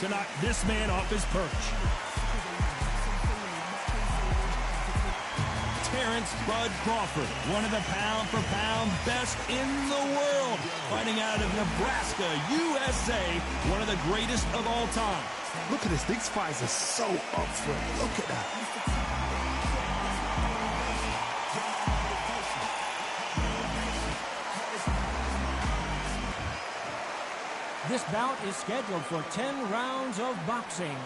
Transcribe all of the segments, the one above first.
to knock this man off his perch. Terrence Bud Crawford, one of the pound-for-pound best in the world, fighting out of Nebraska, USA, one of the greatest of all time. Look at this. These fighters are so up for it. Look at that. This bout is scheduled for 10 rounds of boxing.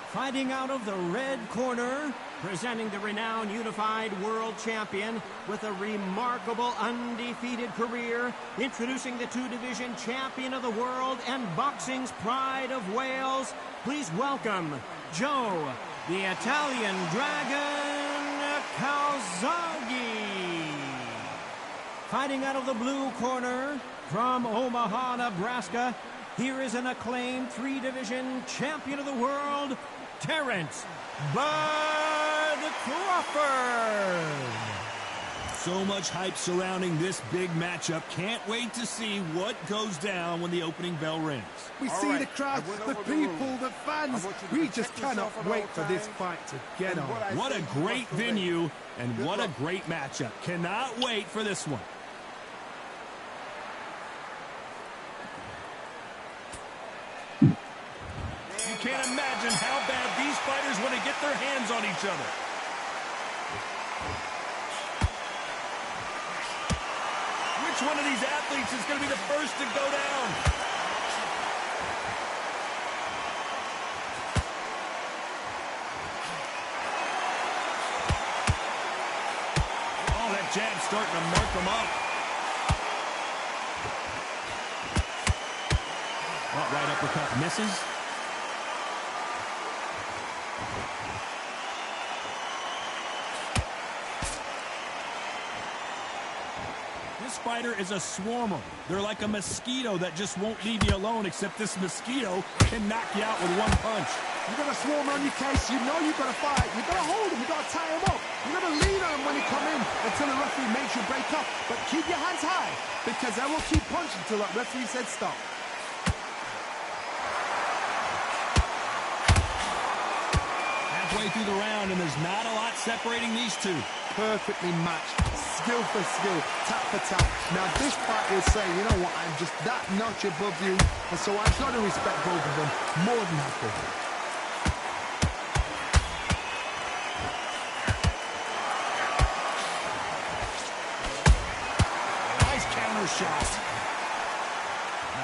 Fighting out of the red corner, presenting the renowned unified world champion with a remarkable undefeated career, introducing the two-division champion of the world and boxing's pride of Wales, please welcome Joe, the Italian Dragon Calzaghe. Fighting out of the blue corner, from Omaha, Nebraska, here is an acclaimed three-division champion of the world, Terrence Bud Crawford. So much hype surrounding this big matchup. Can't wait to see what goes down when the opening bell rings. We see the crowd, the people, the fans. We just cannot wait for this fight to get on. What a great venue and what a great matchup. Cannot wait for this one. You can't imagine how bad these fighters want to get their hands on each other. Which one of these athletes is going to be the first to go down? Oh, that jab's starting to mark them up. Oh, right uppercut misses. This fighter is a swarmer. They're like a mosquito that just won't leave you alone, except this mosquito can knock you out with one punch. You've got a swarm on your case. You know you've got to fight. You've got to hold him. You've got to tie him up. You've got to lean on him when you come in until the referee makes you break up. But keep your hands high, because they will keep punching until that referee said stop. Halfway through the round, and there's not a lot separating these two. Perfectly matched, skill for skill, tap for tap. Now this fight will say, you know what, I'm just that notch above you, and so I've got to respect both of them more than happy. Nice counter shot.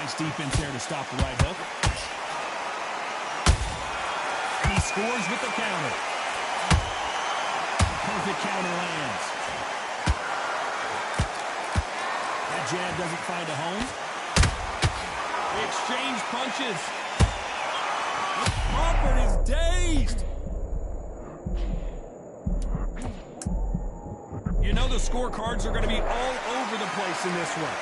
Nice defense there to stop the right hook. And he scores with the counter. Perfect counter lands. That jab doesn't find a home. They exchange punches. Crawford is dazed. You know the scorecards are going to be all over the place in this one.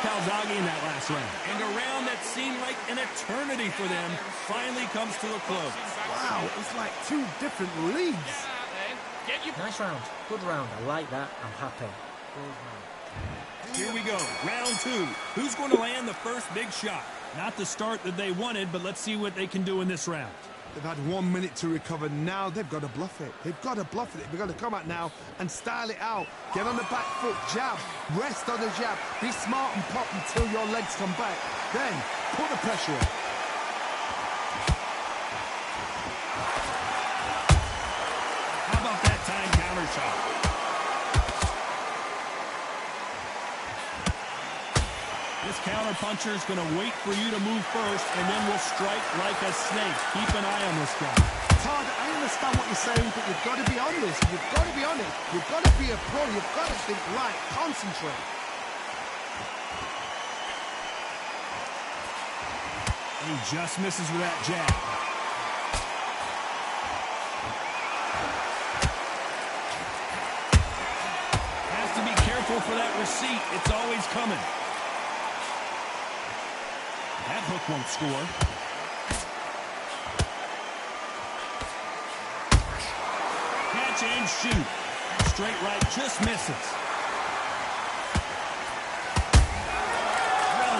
Calzaghe in that last round. And a round that seemed like an eternity for them finally comes to a close. Wow, it's like two different leagues. Nice round. Good round. I like that. I'm happy. Here we go. Round two. Who's going to land the first big shot? Not the start that they wanted, but let's see what they can do in this round. They've had 1 minute to recover. Now they've got to bluff it. They've got to bluff it. They've got to come out now and style it out. Get on the back foot, jab, rest on the jab. Be smart and pop until your legs come back. Then put the pressure on. How about that time counter shot? This counter puncher is going to wait for you to move first, and then will strike like a snake. Keep an eye on this guy. Todd, I understand what you're saying, but you've got to be on this. You've got to be on it. You've got to be a pro. You've got to think right. Concentrate. He just misses with that jab. Has to be careful for that receipt. It's always coming. That hook won't score. Catch and shoot. Straight right just misses.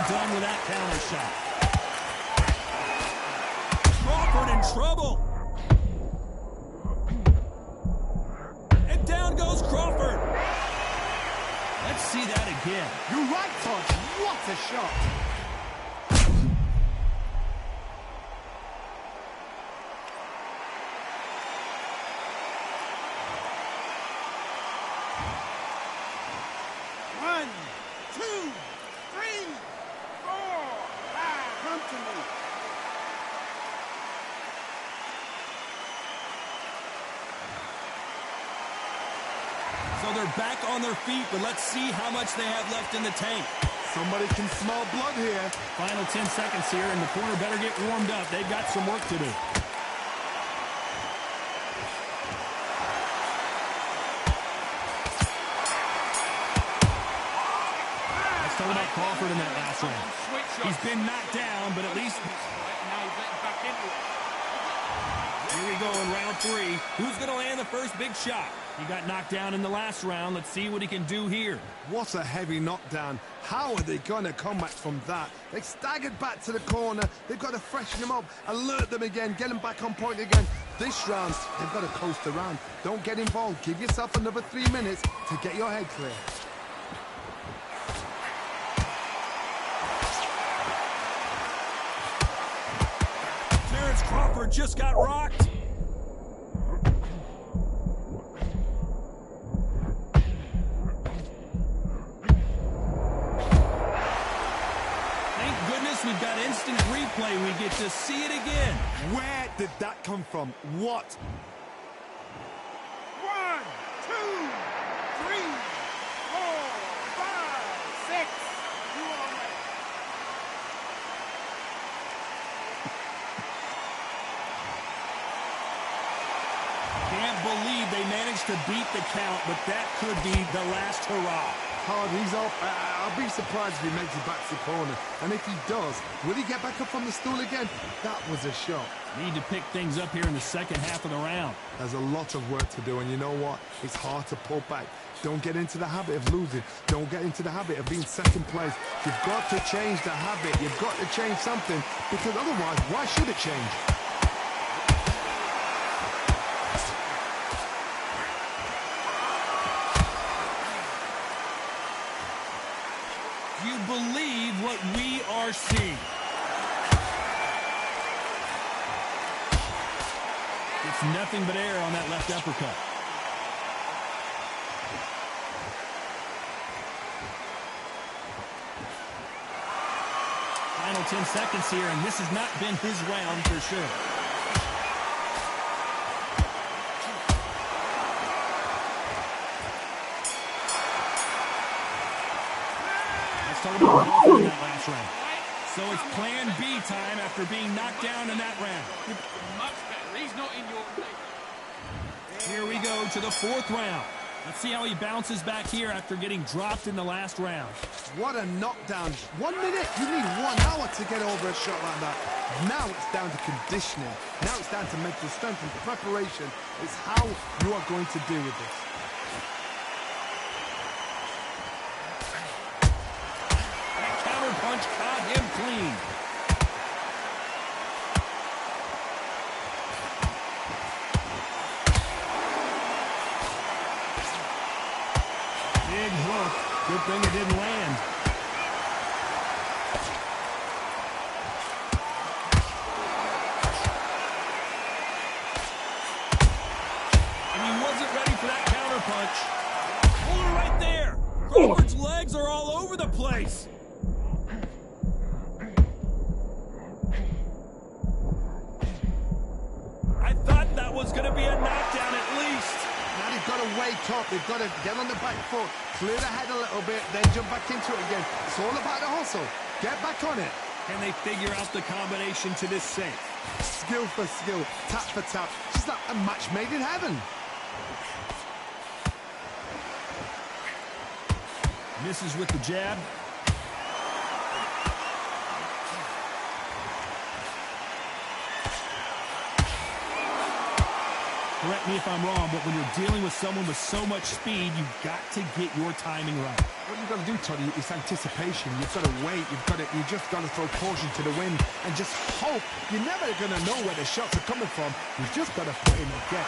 done with that counter shot. Crawford in trouble. And down goes Crawford. Let's see that again. You're right, Todd. What a shot. One, two, three, four, five. Come to me. So they're back on their feet, but let's see how much they have left in the tank. Somebody can smell blood here. Final 10 seconds here, and the corner better get warmed up. They've got some work to do. Let's talk about Crawford in that last round. He's been knocked down, but at least... Here we go in round 3. Who's going to land the first big shot? He got knocked down in the last round. Let's see what he can do here. What a heavy knockdown. How are they going to come back from that? They staggered back to the corner. They've got to freshen them up, alert them again, get them back on point again. This round, they've got to coast around. Don't get involved. Give yourself another 3 minutes to get your head clear. Terrence Crawford just got rocked. We've got instant replay. We get to see it again. Where did that come from? What? 1, 2, 3, 4, 5, 6. You all right? Can't believe they managed to beat the count, but that could be the last hurrah. Hard, he's up. I'll be surprised if he makes it back to the corner. And if he does, will he get back up on the stool again? That was a shot. Need to pick things up here in the second half of the round. There's a lot of work to do, and you know what? It's hard to pull back. Don't get into the habit of losing. Don't get into the habit of being second place. You've got to change the habit. You've got to change something, because otherwise, why should it change? You believe what we are seeing. It's nothing but air on that left uppercut. Final 10 seconds here, and this has not been his round for sure. Talking about Crawford in that last round. So it's plan B time after being knocked down in that round. Much better. He's not in your league. Here we go to the 4th round. Let's see how he bounces back here after getting dropped in the last round. What a knockdown. 1 minute? You need 1 hour to get over a shot like that. Now it's down to conditioning. Now it's down to mental strength and preparation. It's how you are going to deal with this. Punch caught him clean. Big hook. Good thing it didn't land. And he wasn't ready for that counter punch. Pull it right there. Crawford's legs are all over the place. Was going to be a knockdown at least. Now they've got to wake up. They've got to get on the back foot, clear the head a little bit, then jump back into it again. It's all about the hustle. Get back on it. Can they figure out the combination to this safe? Skill for skill, tap for tap. Just like a match made in heaven. Misses with the jab. Correct me if I'm wrong, but when you're dealing with someone with so much speed, you've got to get your timing right. When you've got to do, Toddy, is anticipation. You've got to wait. You just got to throw caution to the wind and just hope. You're never going to know where the shots are coming from. You've just got to put in a guess.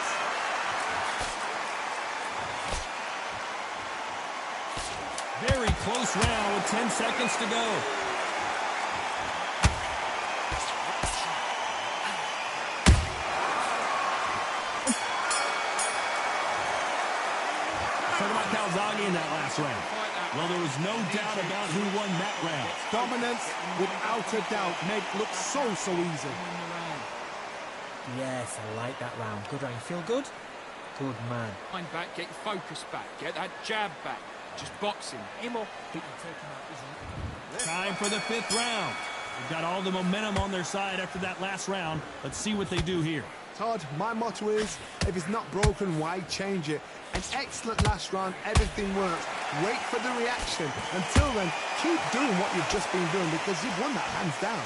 Very close round with 10 seconds to go. Talk about Calzaghe in that last round. Well, there was no doubt about who won that round. Dominance, without a doubt, made it look so easy. Yes, I like that round. Good round. Feel good? Good man. Mind back, get your focus back, get that jab back. Just boxing. Emo. Time for the 5th round. They've got all the momentum on their side after that last round. Let's see what they do here. Todd, my motto is, if it's not broken, why change it? An excellent last round, everything works. Wait for the reaction. Until then, keep doing what you've just been doing because you've won that hands down.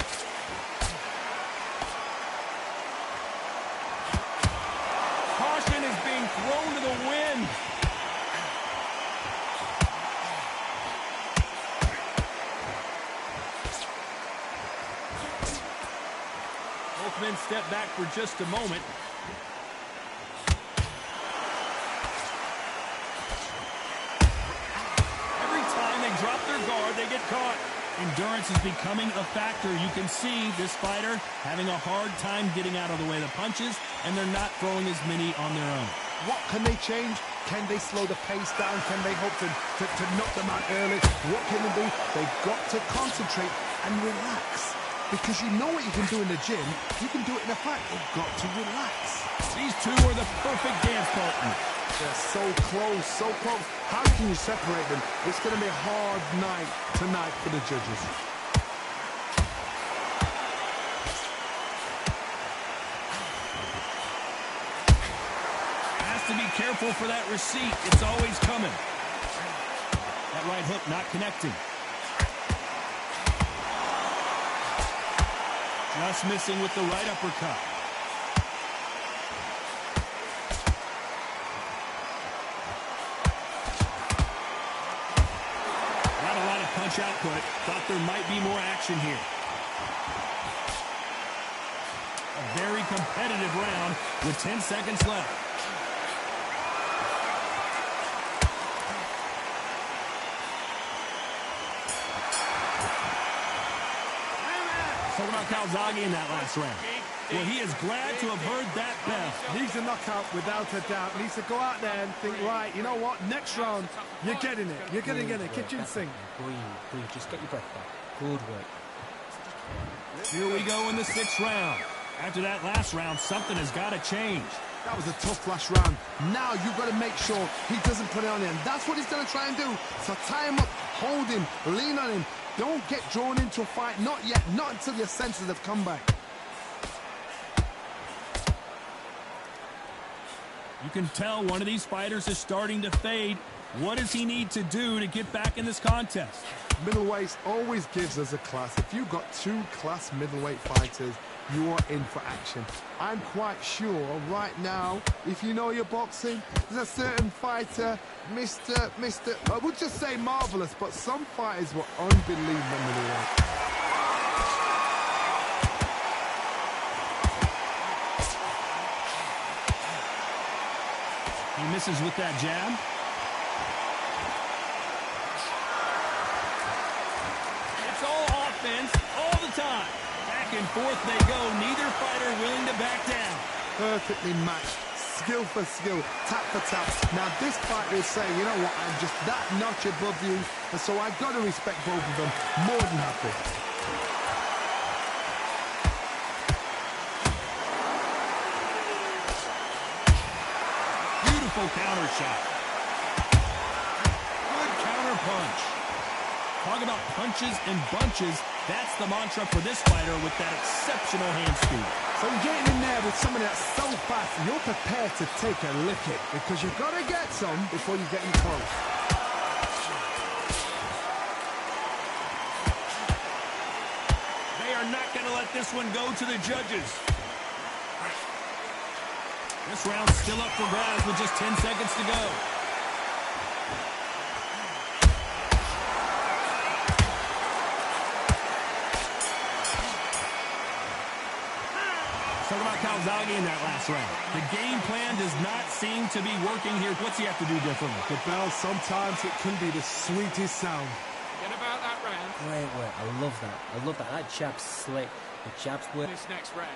Caution is being thrown to the wind. Both men step back for just a moment. Every time they drop their guard, they get caught. Endurance is becoming a factor. You can see this fighter having a hard time getting out of the way of the punches, and they're not throwing as many on their own. What can they change? Can they slow the pace down? Can they hope to knock them out early? What can they do? They've got to concentrate and relax. Because you know what you can do in the gym, you can do it in a fight. You've got to relax. These two are the perfect dance partners. They're so close, so close. How can you separate them? It's going to be a hard night tonight for the judges. Has to be careful for that receipt. It's always coming. That right hook not connecting. Just missing with the right uppercut. Not a lot of punch output. Thought there might be more action here. A very competitive round with 10 seconds left. Talk about Calzaghe in that last round. Well, he is glad to have heard that bell. Needs a knockout without a doubt. Needs to go out there and think, right, you know what? Next round, you're getting it. You're going to get it. Kitchen sink. Breathe. Just get your breath back. Good work. Here we go in the 6th round. After that last round, something has got to change. That was a tough last round. Now you've got to make sure he doesn't put it on him. That's what he's going to try and do. So tie him up, hold him, lean on him. Don't get drawn into a fight. Not yet. Not until your senses have come back. You can tell one of these fighters is starting to fade. What does he need to do to get back in this contest? Middleweight always gives us a class. If you've got 2 class middleweight fighters, you are in for action. I'm quite sure right now, if you know your boxing, there's a certain fighter, I would just say marvelous, but some fighters were unbelievable middleweight. He misses with that jab. It's all offense all the time. Back and forth they go. Neither fighter willing to back down. Perfectly matched. Skill for skill, tap for tap. Now this fighter is saying, you know what, I'm just that notch above you, and so I've got to respect both of them. More than happy. Beautiful counter shot. Good counter punch. Talk about punches and bunches. That's the mantra for this fighter with that exceptional hand speed. So you're getting in there with somebody that's so fast, you're prepared to take a licking because you've got to get some before you get in close. They are not going to let this one go to the judges. This round's still up for grabs with just 10 seconds to go. Calzaghe in that last round. The game plan does not seem to be working here. What's he have to do differently? But, Bell, sometimes it can be the sweetest sound. Forget about that round. Wait. I love that. That jab's slick. The jab's work. This next round.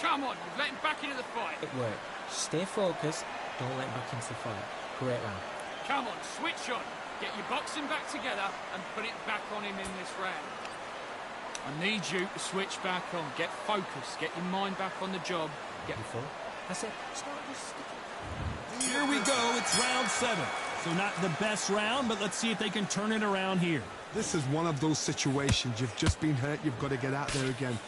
Come on, you've let him back into the fight. It worked. Stay focused. Don't let him back into the fight. Great round. Come on, switch on. Get your boxing back together and put it back on him in this round. I need you to switch back on. Get focused. Get your mind back on the job. Before. That's it. Start just stick. Here we go. It's round 7. So not the best round, but let's see if they can turn it around here. This is one of those situations. You've just been hurt. You've got to get out there again.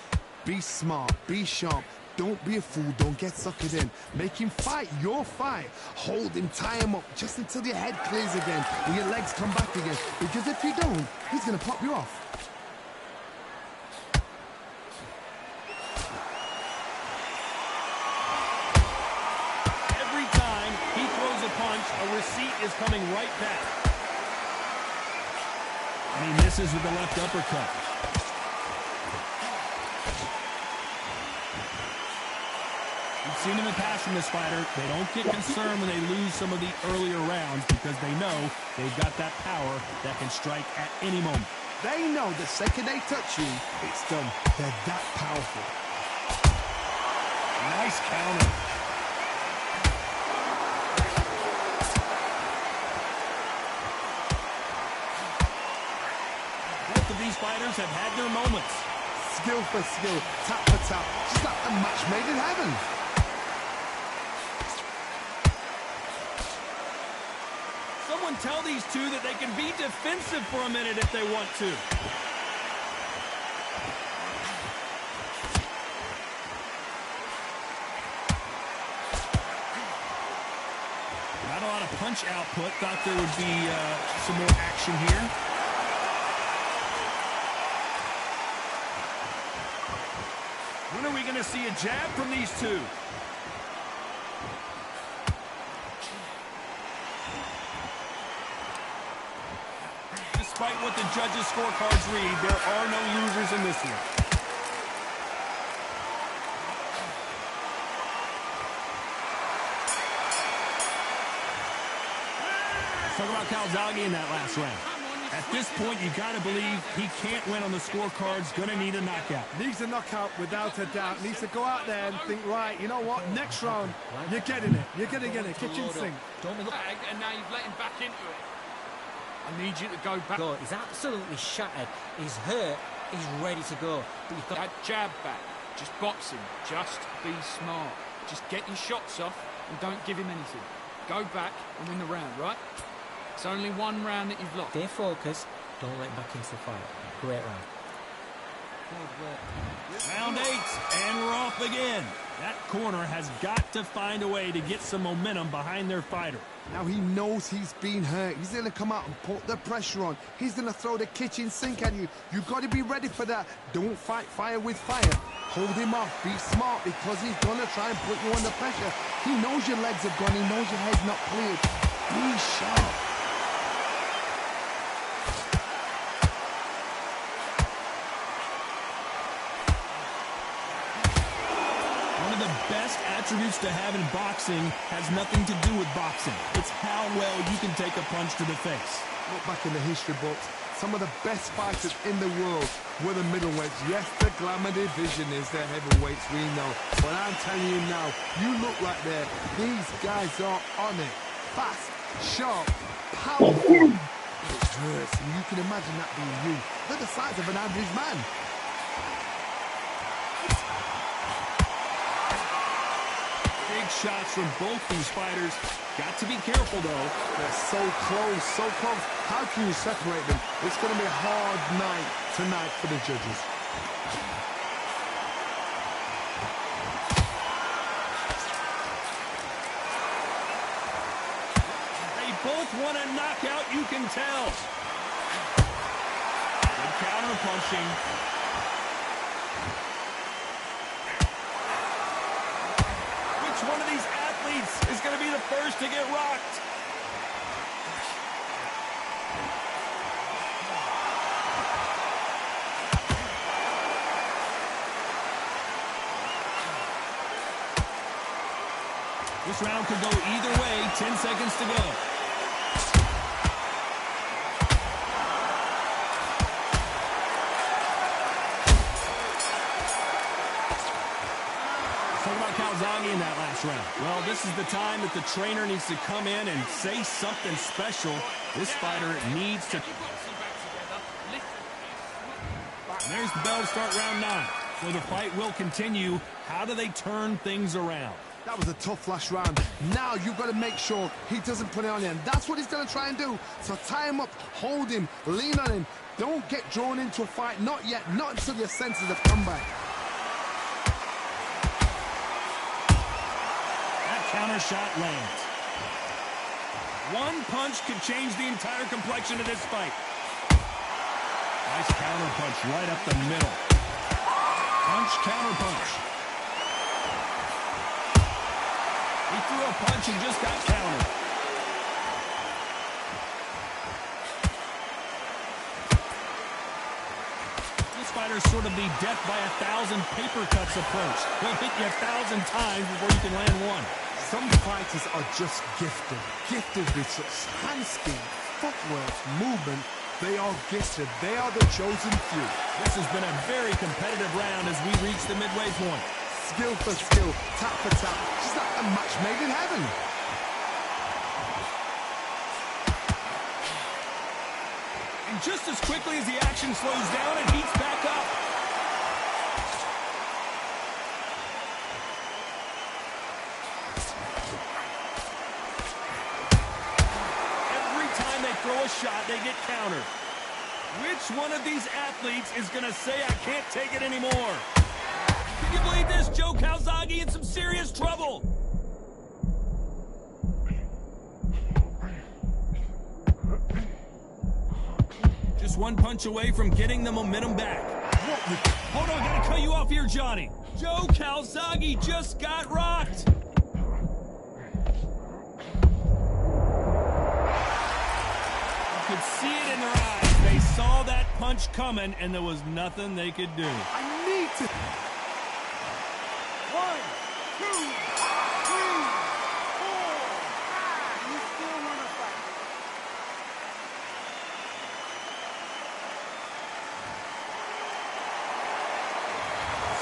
Be smart. Be sharp. Don't be a fool. Don't get suckered in. Make him fight your fight. Hold him. Tie him up just until your head clears again and your legs come back again. Because if you don't, he's going to pop you off. Every time he throws a punch, a receipt is coming right back. And he misses with the left uppercut. We've seen in the past from this fighter, they don't get concerned when they lose some of the earlier rounds because they know they've got that power that can strike at any moment. They know the second they touch you, it's done. They're that powerful. Nice counter. Both of these fighters have had their moments. Skill for skill, tap for tap, just like a match made in heaven. Someone tell these two that they can be defensive for a minute if they want to. Not a lot of punch output. Thought there would be some more action here. When are we going to see a jab from these two? Despite what the judges' scorecards read, there are no losers in this one. Let's talk about Calzaghe in that last round. At this point, you got to believe he can't win on the scorecards. Going to need a knockout. Needs a knockout without a doubt. Needs to go out there and think, right, you know what, next round, you're getting it. You're going to get it. Kitchen sink. Don't be looking. And now you've let him back into it. I need you to go back. Go. He's absolutely shattered. He's hurt. He's ready to go. But you've got That jab back. Just box him. Just be smart. Just get your shots off and don't give him anything. Go back and win the round, right? It's only one round that you've lost. stay focused. Don't let him back into the fight. Great round. Round 8, and we're off again. That corner has got to find a way to get some momentum behind their fighter. Now he knows he's been hurt. He's going to come out and put the pressure on. He's going to throw the kitchen sink at you. You've got to be ready for that. Don't fight fire with fire. Hold him off. Be smart because he's going to try and put you under pressure. He knows your legs have gone. He knows your head's not cleared. Be sharp. Best attributes to have in boxing has nothing to do with boxing. It's how well you can take a punch to the face. Look back in the history books. Some of the best fighters in the world were the middleweights. Yes, the glamour division is the heavyweights, we know. But I'm telling you now, you look right there. These guys are on it. Fast, sharp, powerful. It hurts, and you can imagine that being you. They're the size of an average man. Big shots from both these fighters. Got to be careful, though. They're so close, so close. How can you separate them? It's going to be a hard night tonight for the judges. They both want a knockout, you can tell. Good counter punching. One of these athletes is going to be the first to get rocked. This round could go either way. 10 seconds to go. Talk about Calzaghe in that last round. Well, this is the time that the trainer needs to come in and say something special. This fighter needs to... And there's the bell to start round 9. So the fight will continue. How do they turn things around? That was a tough last round. Now you've got to make sure he doesn't put it on you. And that's what he's going to try and do. So tie him up, hold him, lean on him. Don't get drawn into a fight. Not yet. Not until your senses have come back. That counter shot lands. One punch could change the entire complexion of this fight. Nice counter punch right up the middle. Punch, counter punch. He threw a punch and just got countered. This fighter's sort of the death by 1,000 paper cuts approach. He'll hit you 1,000 times before you can land one. Some fighters are just gifted. Gifted with such hand speed, footwork, movement. They are gifted. They are the chosen few. This has been a very competitive round as we reach the midway point. Skill for skill, tap for tap. Just like a match made in heaven. And just as quickly as the action slows down, it heats back up. Every time they throw a shot, they get countered. Which one of these athletes is going to say, I can't take it anymore? Can you believe this? Joe Calzaghe in some serious trouble. Just one punch away from getting the momentum back. Hold on, gotta cut you off here, Johnny. Joe Calzaghe just got rocked. You could see it in their eyes. They saw that punch coming, and there was nothing they could do. I need to... 1, 2, 3, 4, 5. You still want to fight.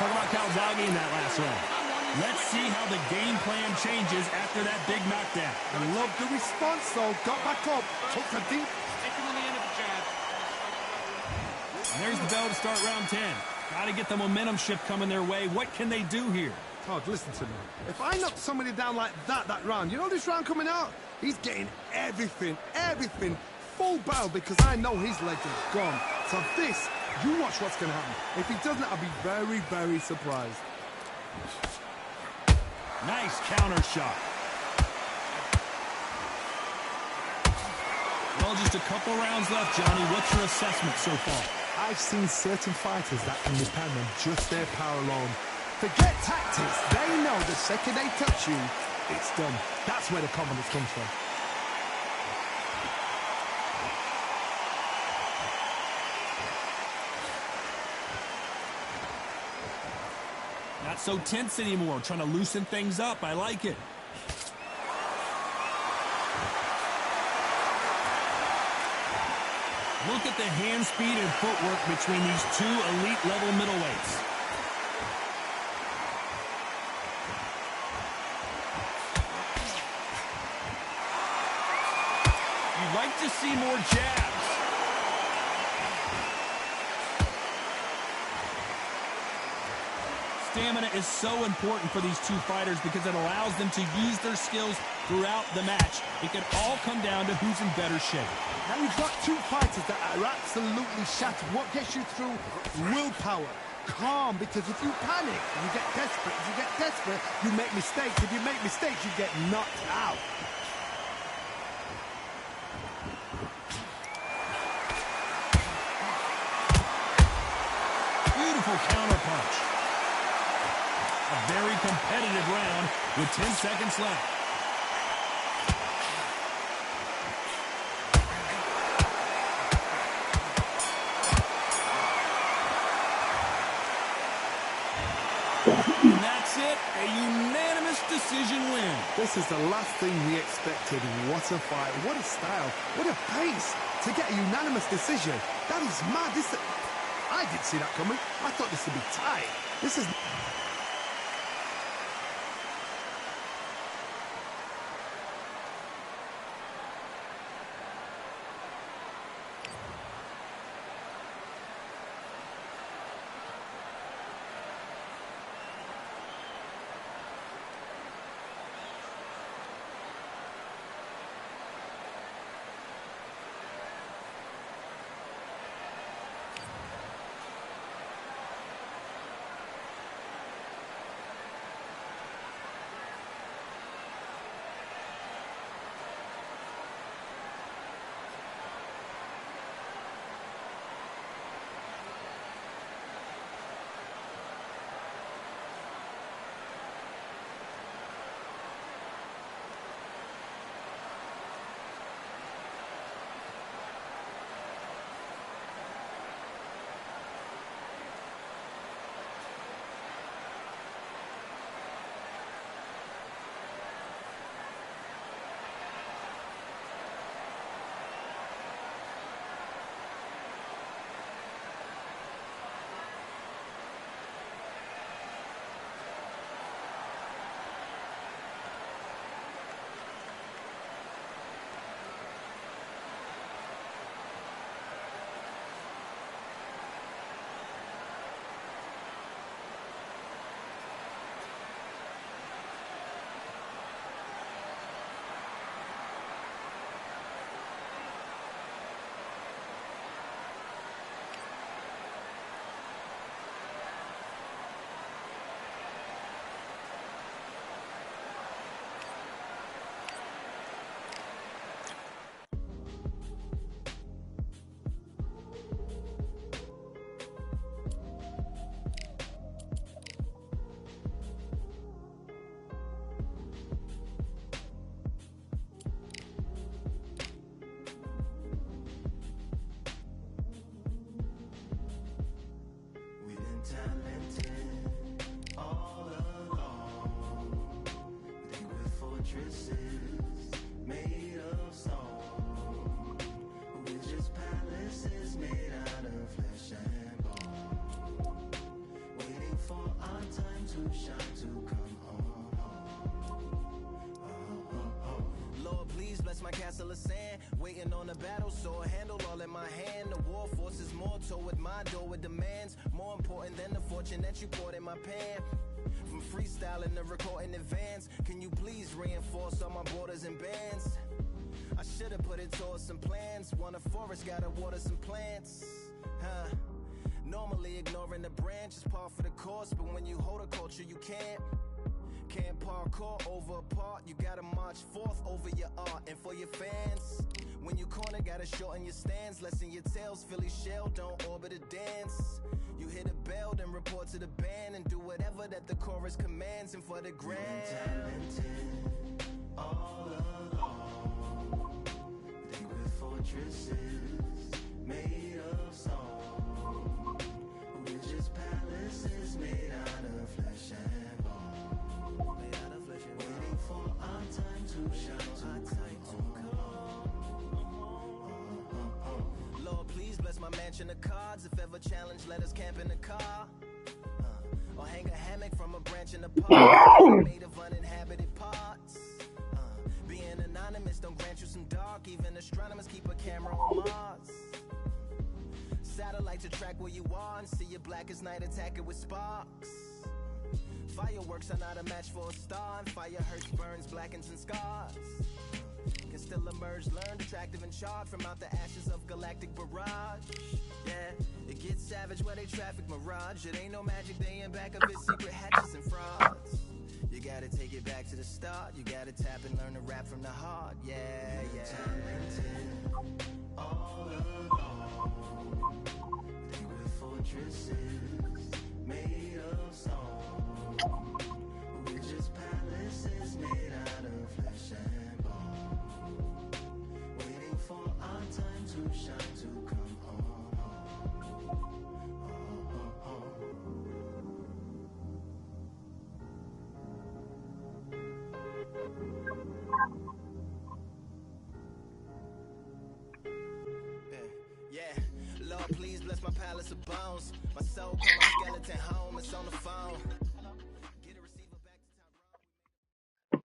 Talk about Calzaghe in that last round. Let's see how the game plan changes after that big knockdown. I love the response, though. Got back up, took a deep... Stick him on the end of the jab. And there's the bell to start round 10. Got to get the momentum shift coming their way. What can they do here? Todd, listen to me. If I knock somebody down like that round, you know this round coming out? He's getting everything, full barrel, because I know his legs are gone. So this, you watch what's going to happen. If he doesn't, I'll be very, very surprised. Nice counter shot. Well, just a couple rounds left, Johnny. What's your assessment so far? I've seen certain fighters that can depend on just their power alone. Forget tactics. They know the second they touch you, it's done. That's where the confidence comes from. Not so tense anymore. Trying to loosen things up. I like it. Look at the hand speed and footwork between these two elite-level middleweights. You'd like to see more jabs. Stamina is so important for these two fighters because it allows them to use their skills throughout the match. It can all come down to who's in better shape. Now you've got two fighters that are absolutely shattered. What gets you through? Willpower. Calm, because if you panic, you get desperate. If you get desperate, you make mistakes. If you make mistakes, you get knocked out. Beautiful counter punch. A very competitive round with 10 seconds left. And that's it. A unanimous decision win. This is the last thing we expected. What a fight, what a style, what a pace to get a unanimous decision. That is mad. I didn't see that coming. I thought this would be tight. This is... my castle of sand, waiting on the battle, so handle all in my hand. The war forces more toward my door with demands, more important than the fortune that you poured in my pan. From freestyling to recording advance, can you please reinforce all my borders and bands? I should've put it towards some plans. Want a forest, gotta water some plants. Normally ignoring the branch is par for the course, but when you hold a culture you can't parkour over a part. You gotta march forth over your art and for your fans. When you corner, gotta shorten your stance. Lessen your tails, Philly shell, don't orbit a dance. You hit a bell, then report to the band and do whatever that the chorus commands. And for the grand, talented all along. Think with fortresses made of stone. We're just palaces made out of flesh and bone. Waiting for our time to shine, Lord, please bless my mansion of cards. If ever challenged, let us camp in the car. Or hang a hammock from a branch in the park made of uninhabited parts. Being anonymous don't grant you some dark. Even astronomers keep a camera on Mars. Satellite to track where you are and see your black as night, attack it with sparks. Fireworks are not a match for a star, and fire hurts, burns, blackens, and scars. Can still emerge, learned, attractive, and charred from out the ashes of galactic barrage. Yeah, it gets savage where they traffic mirage. It ain't no magic day in back of its secret hatches and frauds. You gotta take it back to the start. You gotta tap and learn to rap from the heart. Yeah, yeah. Talented all along. Think with fortresses made of stone. We're just palaces made out of flesh and bone. Waiting for our time to shine, to come on. Oh, oh, oh. bless my palace of bones. My soul call my skeleton home. It's on the phone. Get a receiver back to top.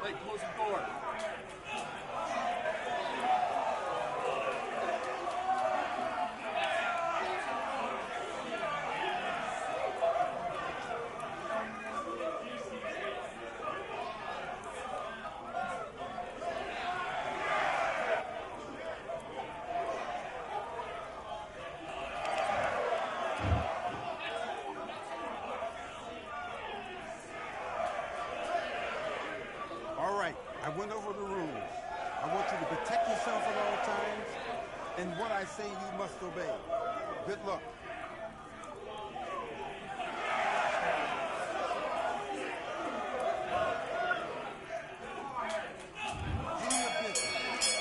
Hey, close the door. All right, I went over the rules. I want you to protect yourself at all times, and what I say you must obey. Good luck. Do your business.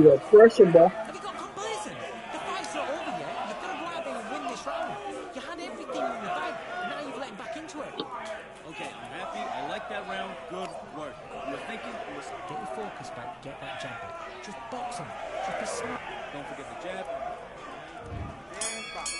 The pressure, bro. Have you got complacent? The fight's not over yet. You've got to go out there and win this round. You had everything in the bag, and now you've let him back into it. Okay, I'm happy. I like that round. Good work. You were thinking it was... Get your focus back, get that jab back. Just box him. Just be smart. Don't forget the jab. And box.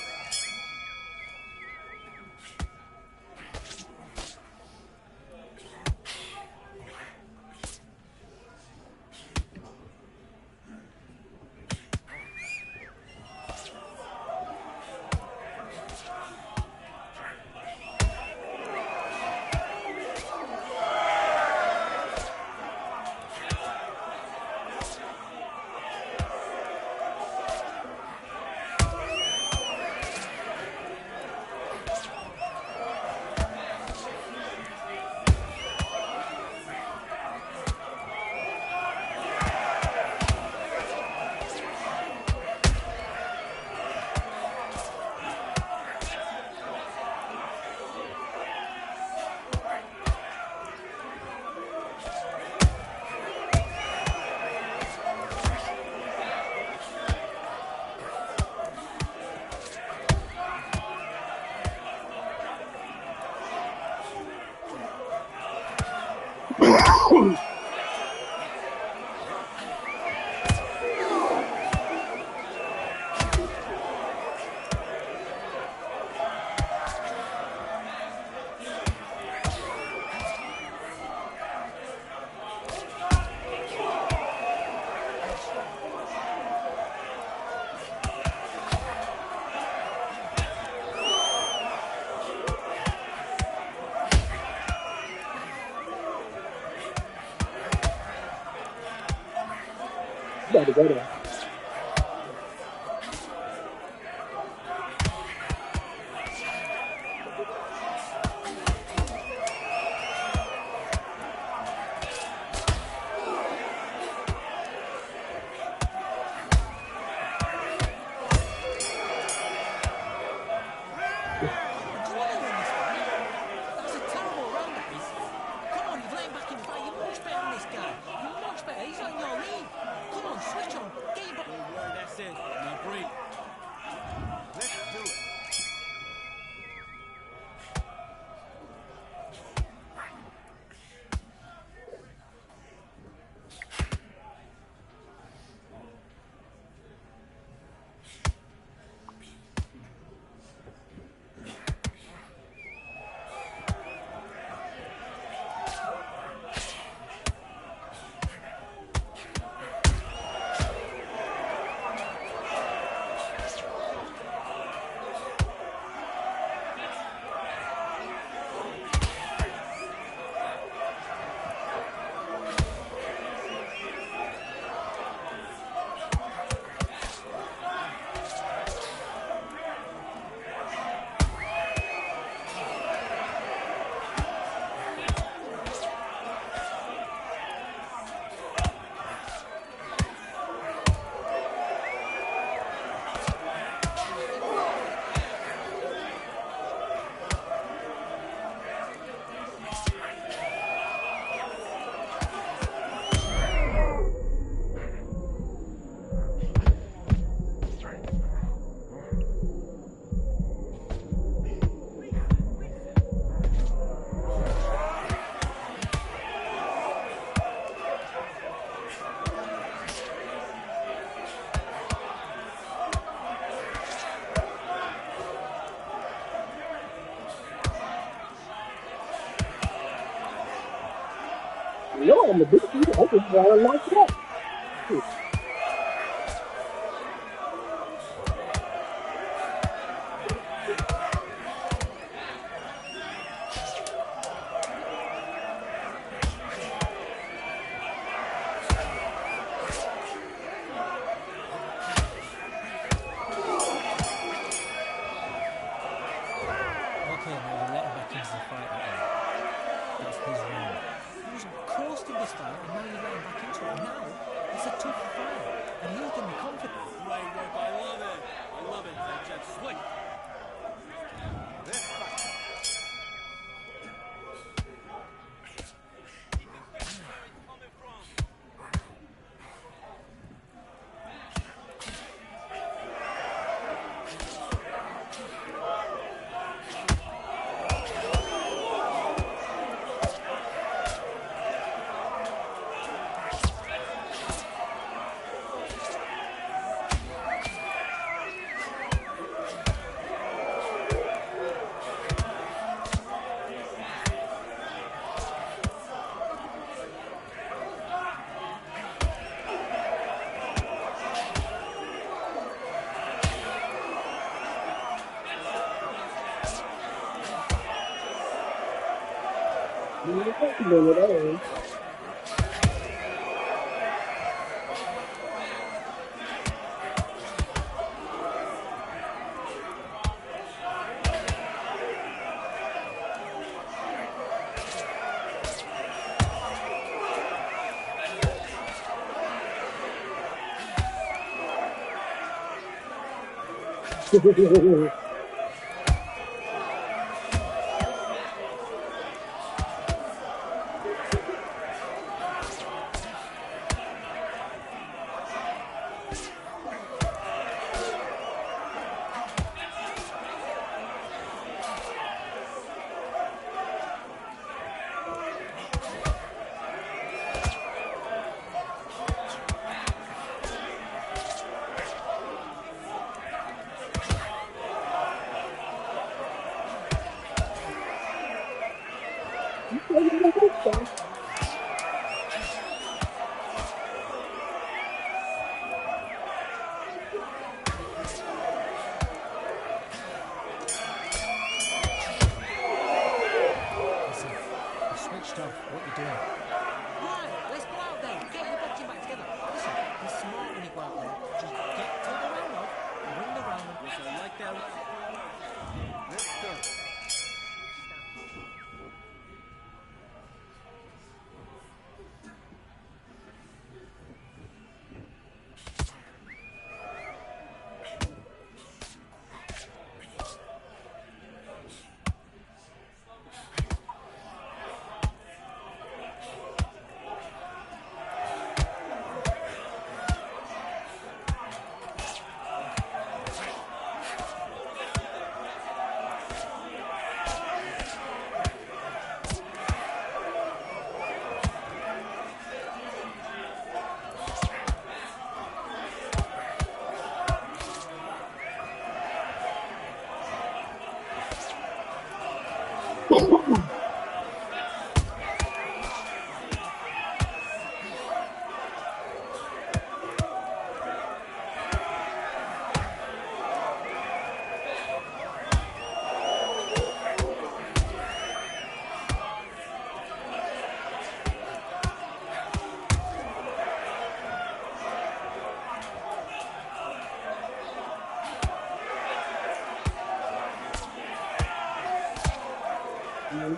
Better go there. No, I'm a big dude. I just want to knock it up.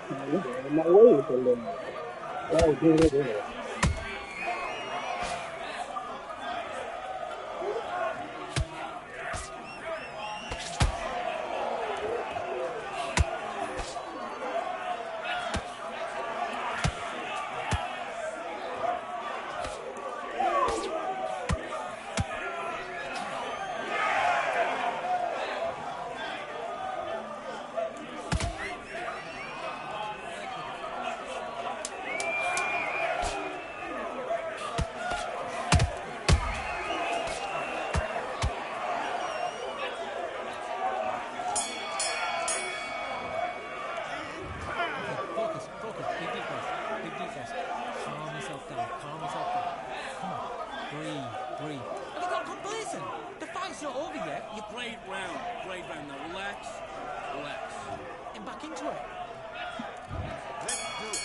I'm not waiting for them. Oh, good. Focus. Big deep breath. Calm yourself down. Come on. Breathe. Have you got complacent? The fight's not over yet. You're Great round. Now relax. getting back into it. Let's do it.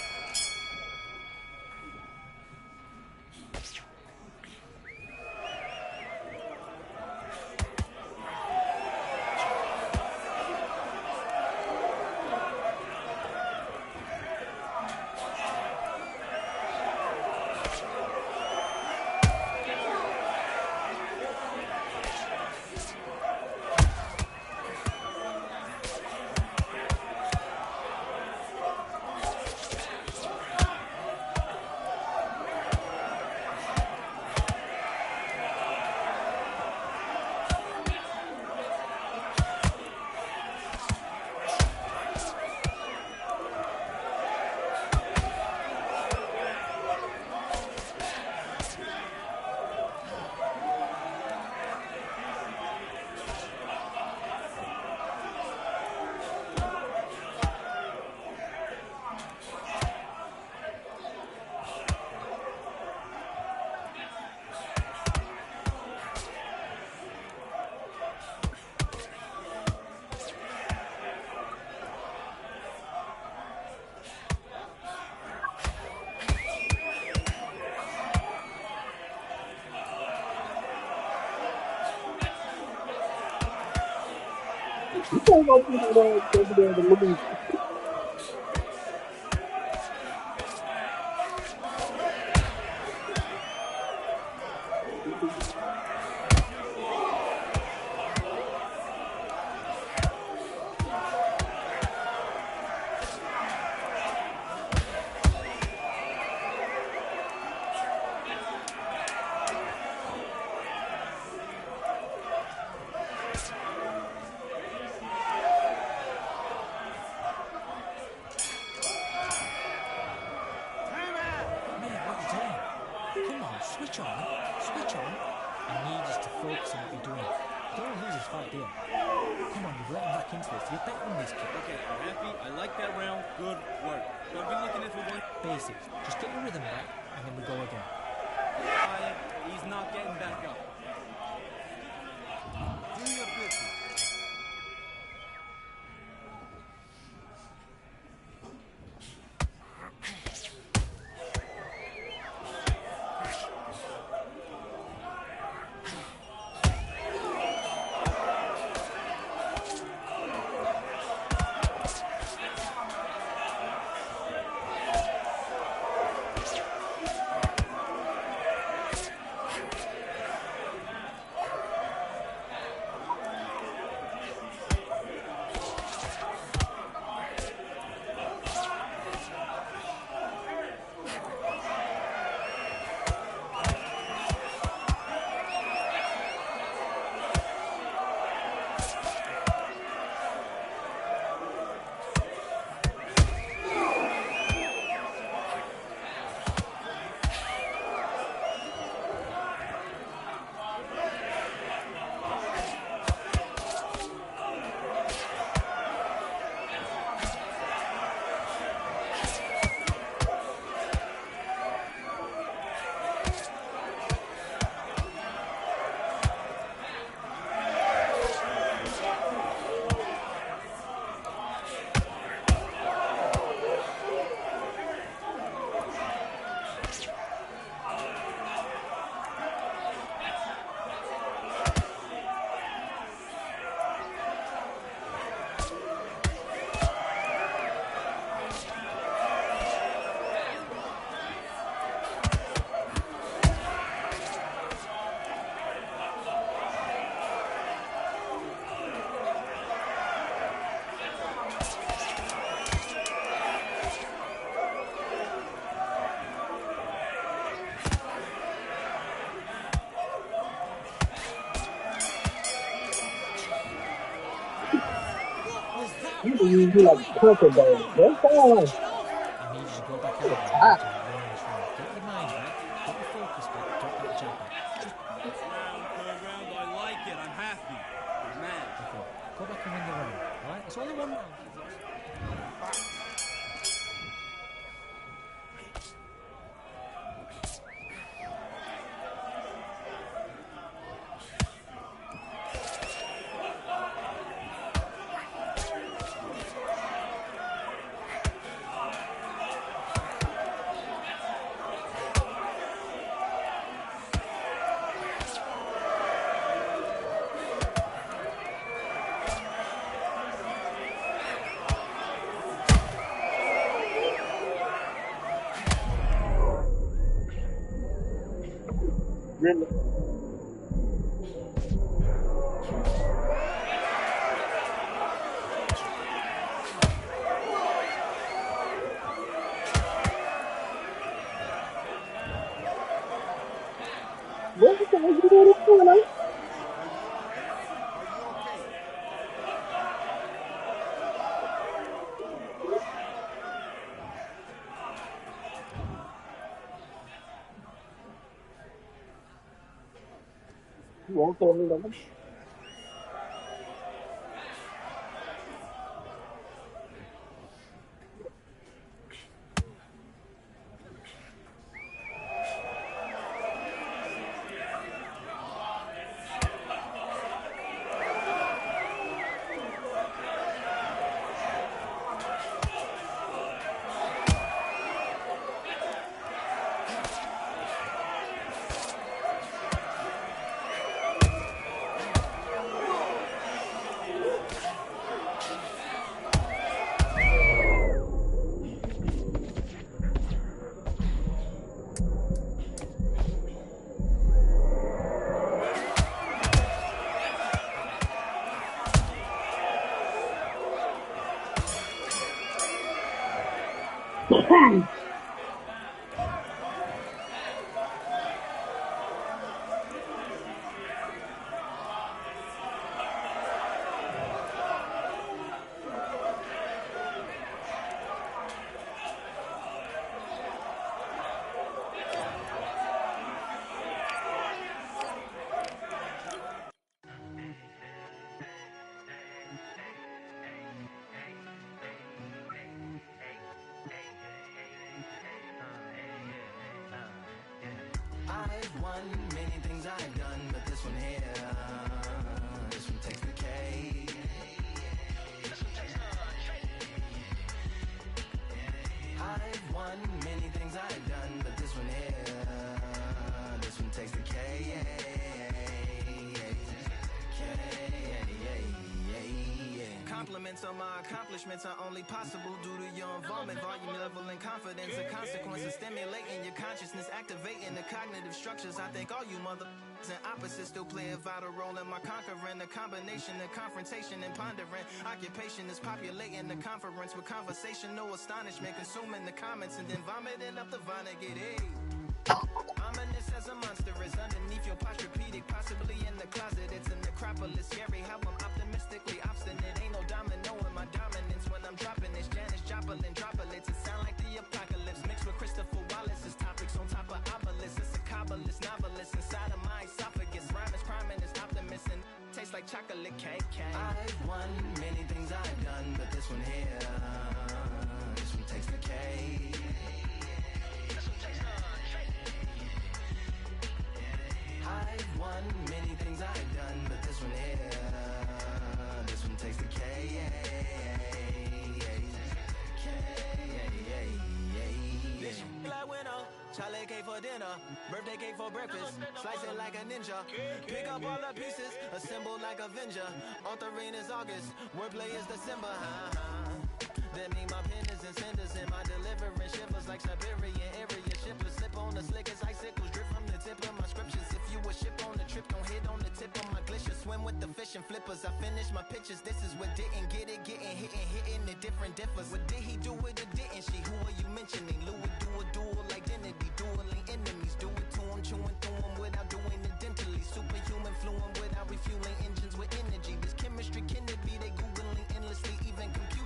You can't go through the legs over there to lose. Switch on. I need you to focus on what you're doing. Don't lose this fight, dear. Come on, you've let him back into this. You're better than this kid. Okay, I'm happy. I like that round. Good work. Don't be looking at for one. Basics. Just get your rhythm back, and then we go again. Quiet. He's not getting back up. Do your business. You can use you like a comfort band. That's fine. I need you to go back out there Ah, into the range round. Get your mind back, get your focus back, drop that jab back. Just Round per round, I like it. I'm happy. I'm mad. okay. Go back and win the round. Alright? It's only one round. really? What the hell you doing this for, man? You won't tell me nothing. I've won many things I've done, but this one here, this one takes the cake. I've won many things I've done, but this one here, this one takes the cake. Compliments on my accomplishments are only possible due to your involvement, volume, level, and confidence. The consequences stimulating your consciousness, activating the cognitive structures. I think all you and opposites still play a vital role in my conquering. The combination of confrontation and pondering. Occupation is populating the conference with conversation, no astonishment, consuming the comments and then vomiting up the Vonnegut. Hey. Ominous as a monster is underneath your posturepedic, possibly in the closet. It's a necropolis, scary how I'm optimistically obstinate. Ain't no domino in my dominance when I'm dropping this. Janis Joplin droplets, it sound like the apocalypse mixed with Christopher Wallace's topics on top of obelisks. It's a kabbalist novelist inside of my esophagus. Rhyme is priming, is optimist and tastes like chocolate cake. I've won many things I've done, but this one here, this one takes the cake. I've won many things I've done, but this one here, this one takes the K. Black winner, chocolate cake for dinner, birthday cake for breakfast, slice it like a ninja, pick up all the pieces, assemble like Avenger, authoring is August, wordplay is December, That mean my pen is in cinders and my deliverance shivers like Siberian area shippers. Slip on the slickest icicles, drip from the tip of my scriptures. If you a ship on the trip, don't hit on the tip of my glacier. Swim with the fish and flippers. I finish my pictures. This is what didn't get it, getting hitting the different differs. What did he do with it? Didn't she? Who are you mentioning? Lou would do a dual identity, dueling enemies. Do it to him, chewing through him without doing it dentally. Superhuman, fluent without refueling engines with energy. This chemistry can it be? They googling endlessly, even computers.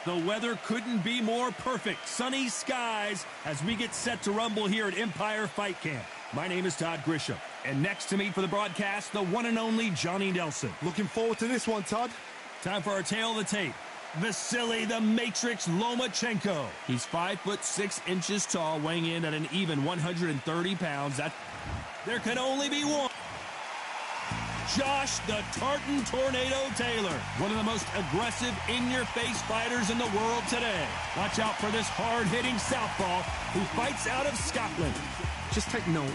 The weather couldn't be more perfect. Sunny skies as we get set to rumble here at Empire Fight Camp. My name is Todd Grisham, and next to me for the broadcast, the one and only Johnny Nelson. Looking forward to this one, Todd. Time for our tale of the tape. Vasily the Matrix Lomachenko. He's 5'6" tall, weighing in at an even 130 pounds. There can only be one. Josh the Tartan Tornado Taylor, one of the most aggressive in-your-face fighters in the world today. Watch out for this hard-hitting southpaw who fights out of Scotland. Just take note.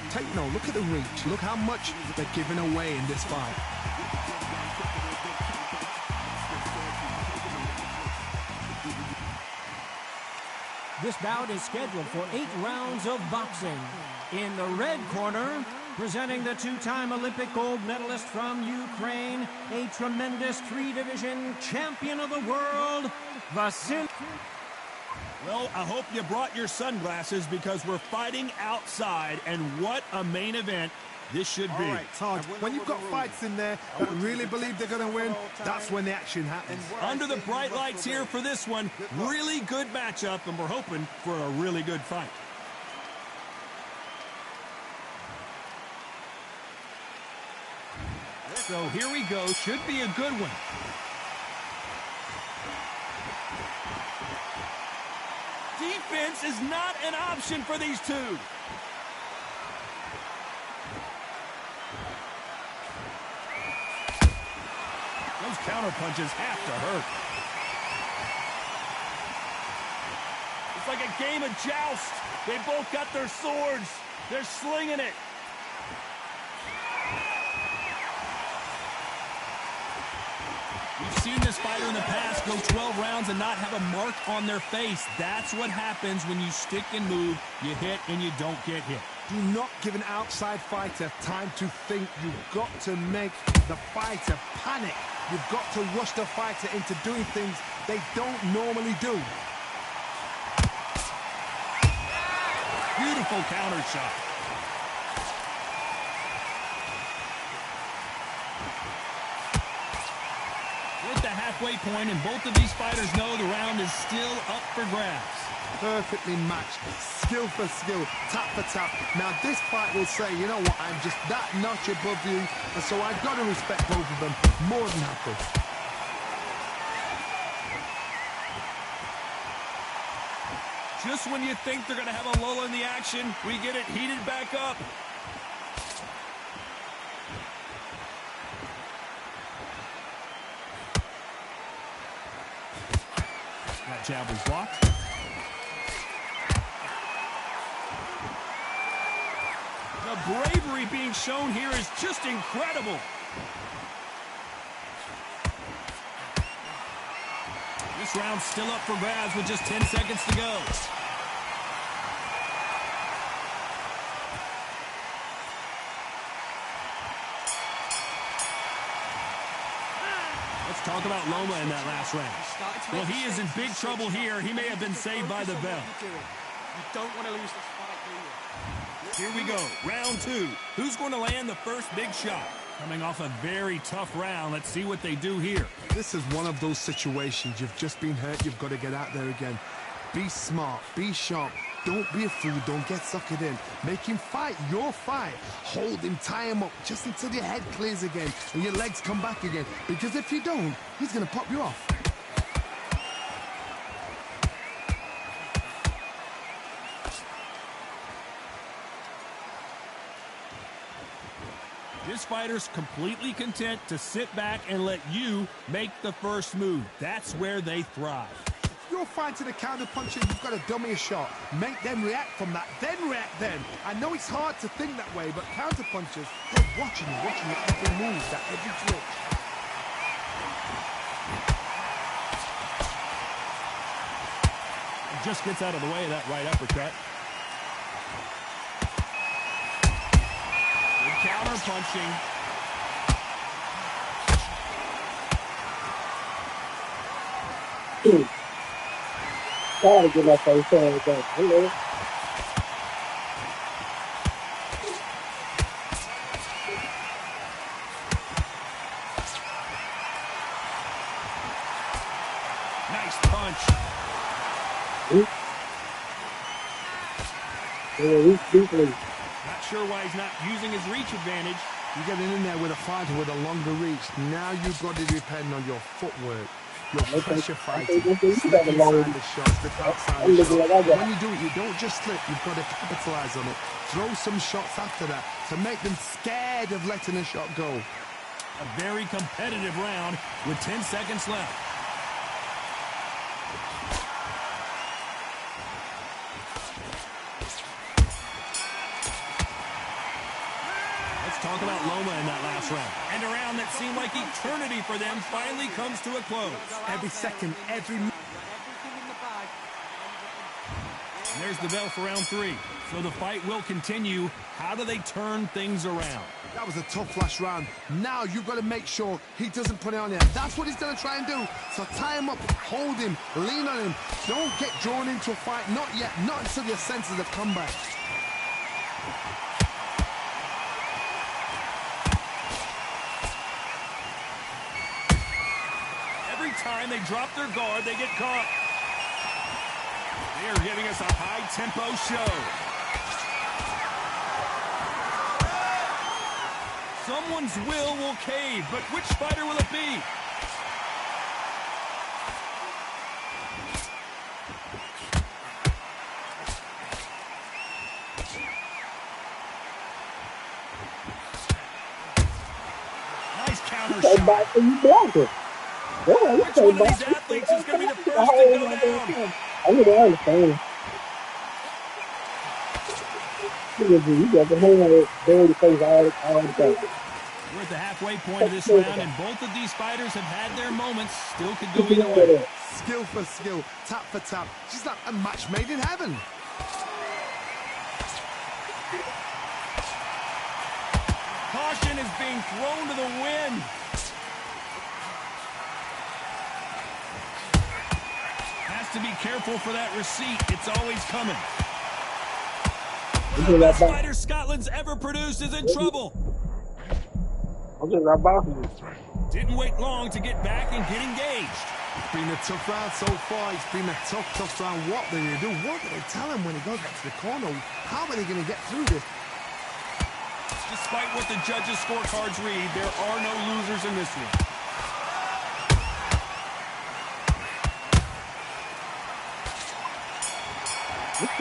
Look at the reach. Look how much they're giving away in this fight. This bout is scheduled for 8 rounds of boxing. In the red corner, presenting the two-time Olympic gold medalist from Ukraine, a tremendous 3-division champion of the world, Vasily. Well, I hope you brought your sunglasses because we're fighting outside, and what a main event this should be. All right, Todd, when you've got fights in there that really believe they're going to win, that's when the action happens. Under the bright lights here for this one, really good matchup, and we're hoping for a really good fight. So here we go. Should be a good one. Defense is not an option for these two. Those counter punches have to hurt. It's like a game of joust. They both got their swords. They're slinging it. We've seen this fighter in the past go 12 rounds and not have a mark on their face. That's what happens when you stick and move, you hit and you don't get hit. Do not give an outside fighter time to think. You've got to make the fighter panic. You've got to rush the fighter into doing things they don't normally do. Beautiful counter shot. At the halfway point, and both of these fighters know the round is still up for grabs. Perfectly matched, skill for skill, tap for tap. Now this fight will say, you know what, I'm just that notch above you, and so I've got to respect both of them more than happy. Just when you think they're going to have a lull in the action, we get it heated back up. That jab was blocked. The bravery being shown here is just incredible. This round's still up for grabs with just 10 seconds to go. Let's talk about Loma in that last round. Well, he is in big trouble here. He may have been saved by the bell. You don't want to lose this fight, do you? Here we go, round 2. Who's going to land the first big shot? Coming off a very tough round. Let's see what they do here. This is one of those situations. You've just been hurt. You've got to get out there again. Be smart. Be sharp. Don't be a fool. Don't get suckered in. Make him fight your fight. Hold him, tie him up just until your head clears again and your legs come back again. Because if you don't, he's going to pop you off. This fighter's completely content to sit back and let you make the first move. That's where they thrive. You're you're fighting a counter puncher, you've got to dummy a shot. Make them react from that, then react then. I know it's hard to think that way, but counter punchers, they're watching your every move, that every twitch. Just gets out of the way of that right uppercut. Good counter punching. Gotta get my face on again. Hello. Nice punch. Not sure why he's not using his reach advantage. You're getting in there with a fighter with a longer reach. Now you've got to depend on your footwork, your pressure fighting, slip inside the shot, slip outside the shot. When you do it, you don't just slip, you've got to capitalize on it. Throw some shots after that to make them scared of letting a shot go. A very competitive round with 10 seconds left. Talk about Loma in that last round. And a round that seemed like eternity for them finally comes to a close. Every second, every minute. And there's the bell for round 3. So the fight will continue. How do they turn things around? That was a tough last round. Now you've got to make sure he doesn't put it on you. That's what he's going to try and do. So tie him up, hold him, lean on him. Don't get drawn into a fight. Not yet. Not until your senses have come back. Time they drop their guard, they get caught. They are giving us a high-tempo show. Someone's will cave, but which fighter will it be? Nice counter shot. Yeah, which one of these athletes is going to be the first to go down? I mean, I understand. You got the whole dirty face all the time. We're at the halfway point of this round, and both of these fighters have had their moments. Still could go either way. Skill for skill, tap for tap. She's like a match made in heaven. Caution is being thrown to the wind. To be careful for that receipt. It's always coming. The best fighter Scotland's ever produced is in trouble. Didn't wait long to get back and get engaged. It's been a tough round so far. It's been a tough round. What do they do? What do they tell him when he goes back to the corner? How are they going to get through this? Despite what the judges' scorecards read, there are no losers in this one. Let's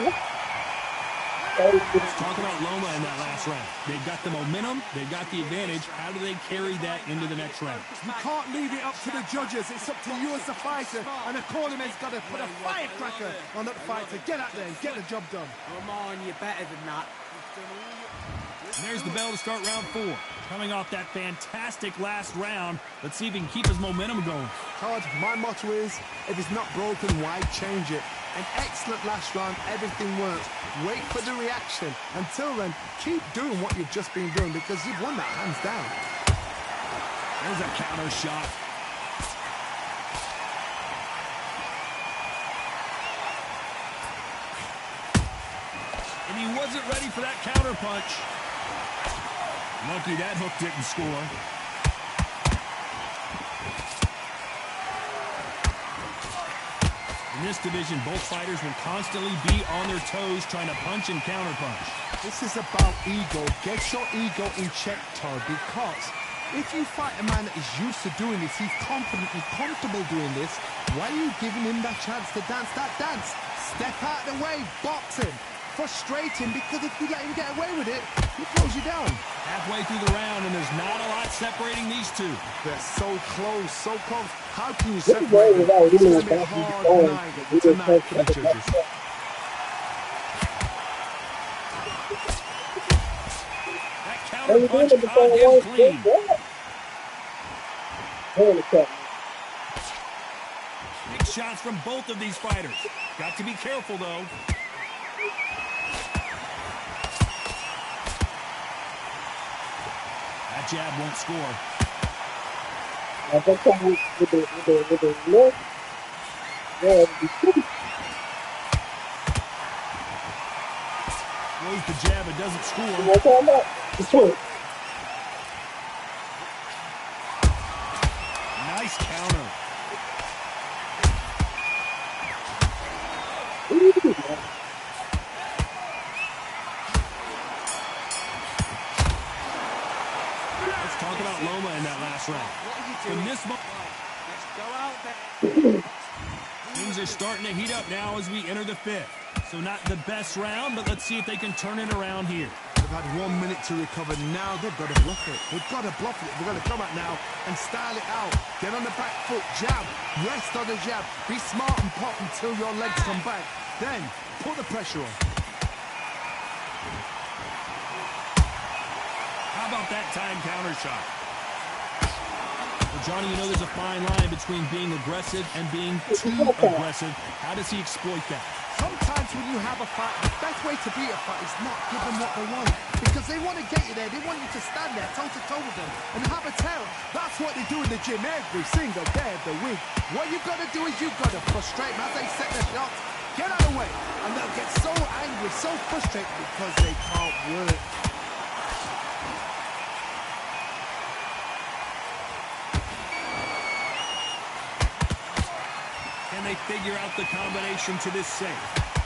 talk about Loma in that last round. They've got the momentum, they've got the advantage. How do they carry that into the next round? You can't leave it up to the judges. It's up to you as the fighter. And the cornerman's got to put a firecracker on that fighter. Get out there and get the job done. Come on, you're better than that. And there's the bell to start round 4. Coming off that fantastic last round, let's see if he can keep his momentum going. Todd, my motto is, if it's not broken, why change it? An excellent last round, everything works. Wait for the reaction. Until then, keep doing what you've just been doing because you've won that hands down. There's a counter shot. And he wasn't ready for that counter punch. Lucky that hook didn't score. In this division, both fighters will constantly be on their toes trying to punch and counterpunch. This is about ego. Get your ego in check, Todd, because if you fight a man that is used to doing this, he's confident and comfortable doing this, why are you giving him that chance to dance that dance? Step out of the way, box him. frustrating because if you let him get away with it, he throws you down. Halfway through the round, and there's not a lot separating these two. They're so close, so close. How can you This is separate them? without It's really going to be a backing hard going. night We just tonight for the have to- judges. That And counter we punch did it before caught him one clean. Holy crap. Big shots from both of these fighters. Got to be careful, though. That jab won't score. I think that with the look, yeah, it'd be pretty. Throws the jab, it doesn't You score. know what I'm talking about? It's true. Nice counter. What do you do, man? Let's talk about Loma in that last round. What are you From doing? this moment, Let's go out there. things are starting to heat up now as we enter the fifth. So not the best round, but let's see if they can turn it around here. They've had 1 minute to recover. Now they've got to bluff it. They've got to bluff it. They've got to come out now and style it out. Get on the back foot, jab, rest on the jab. Be smart and pop until your legs come back. Then put the pressure on. How about that time counter shot? Well, Johnny, you know there's a fine line between being aggressive and being too aggressive. How does he exploit that? Sometimes when you have a fight, the best way to beat a fight is not give them what they want. Because they want to get you there. They want you to stand there toe-to-toe with them and have a tail. That's what they do in the gym every single day of the week. What you've got to do is you've got to frustrate them as they set their shots. Get out of the way. And they'll get so angry, so frustrated because they can't work. Can they figure out the combination to this safe?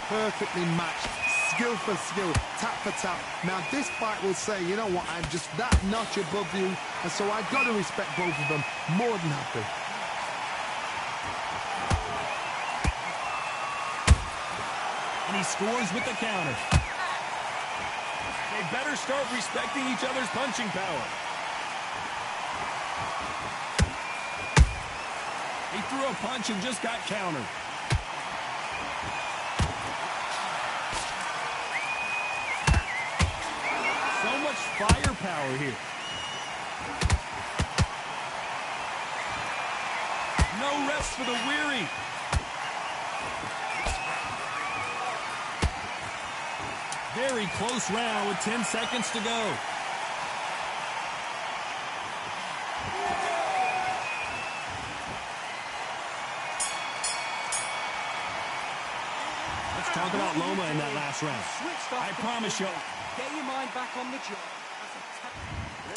Perfectly matched, skill for skill, tap for tap. Now this fight will say, you know what, I'm just that notch above you, and so I've got to respect both of them. More than happy. And he scores with the counter. They better start respecting each other's punching power. He threw a punch and just got countered. So much firepower here. No rest for the weary. Very close round with 10 seconds to go. Let's talk about Loma in that last round. Switched off I promise you. Get your mind back on the job.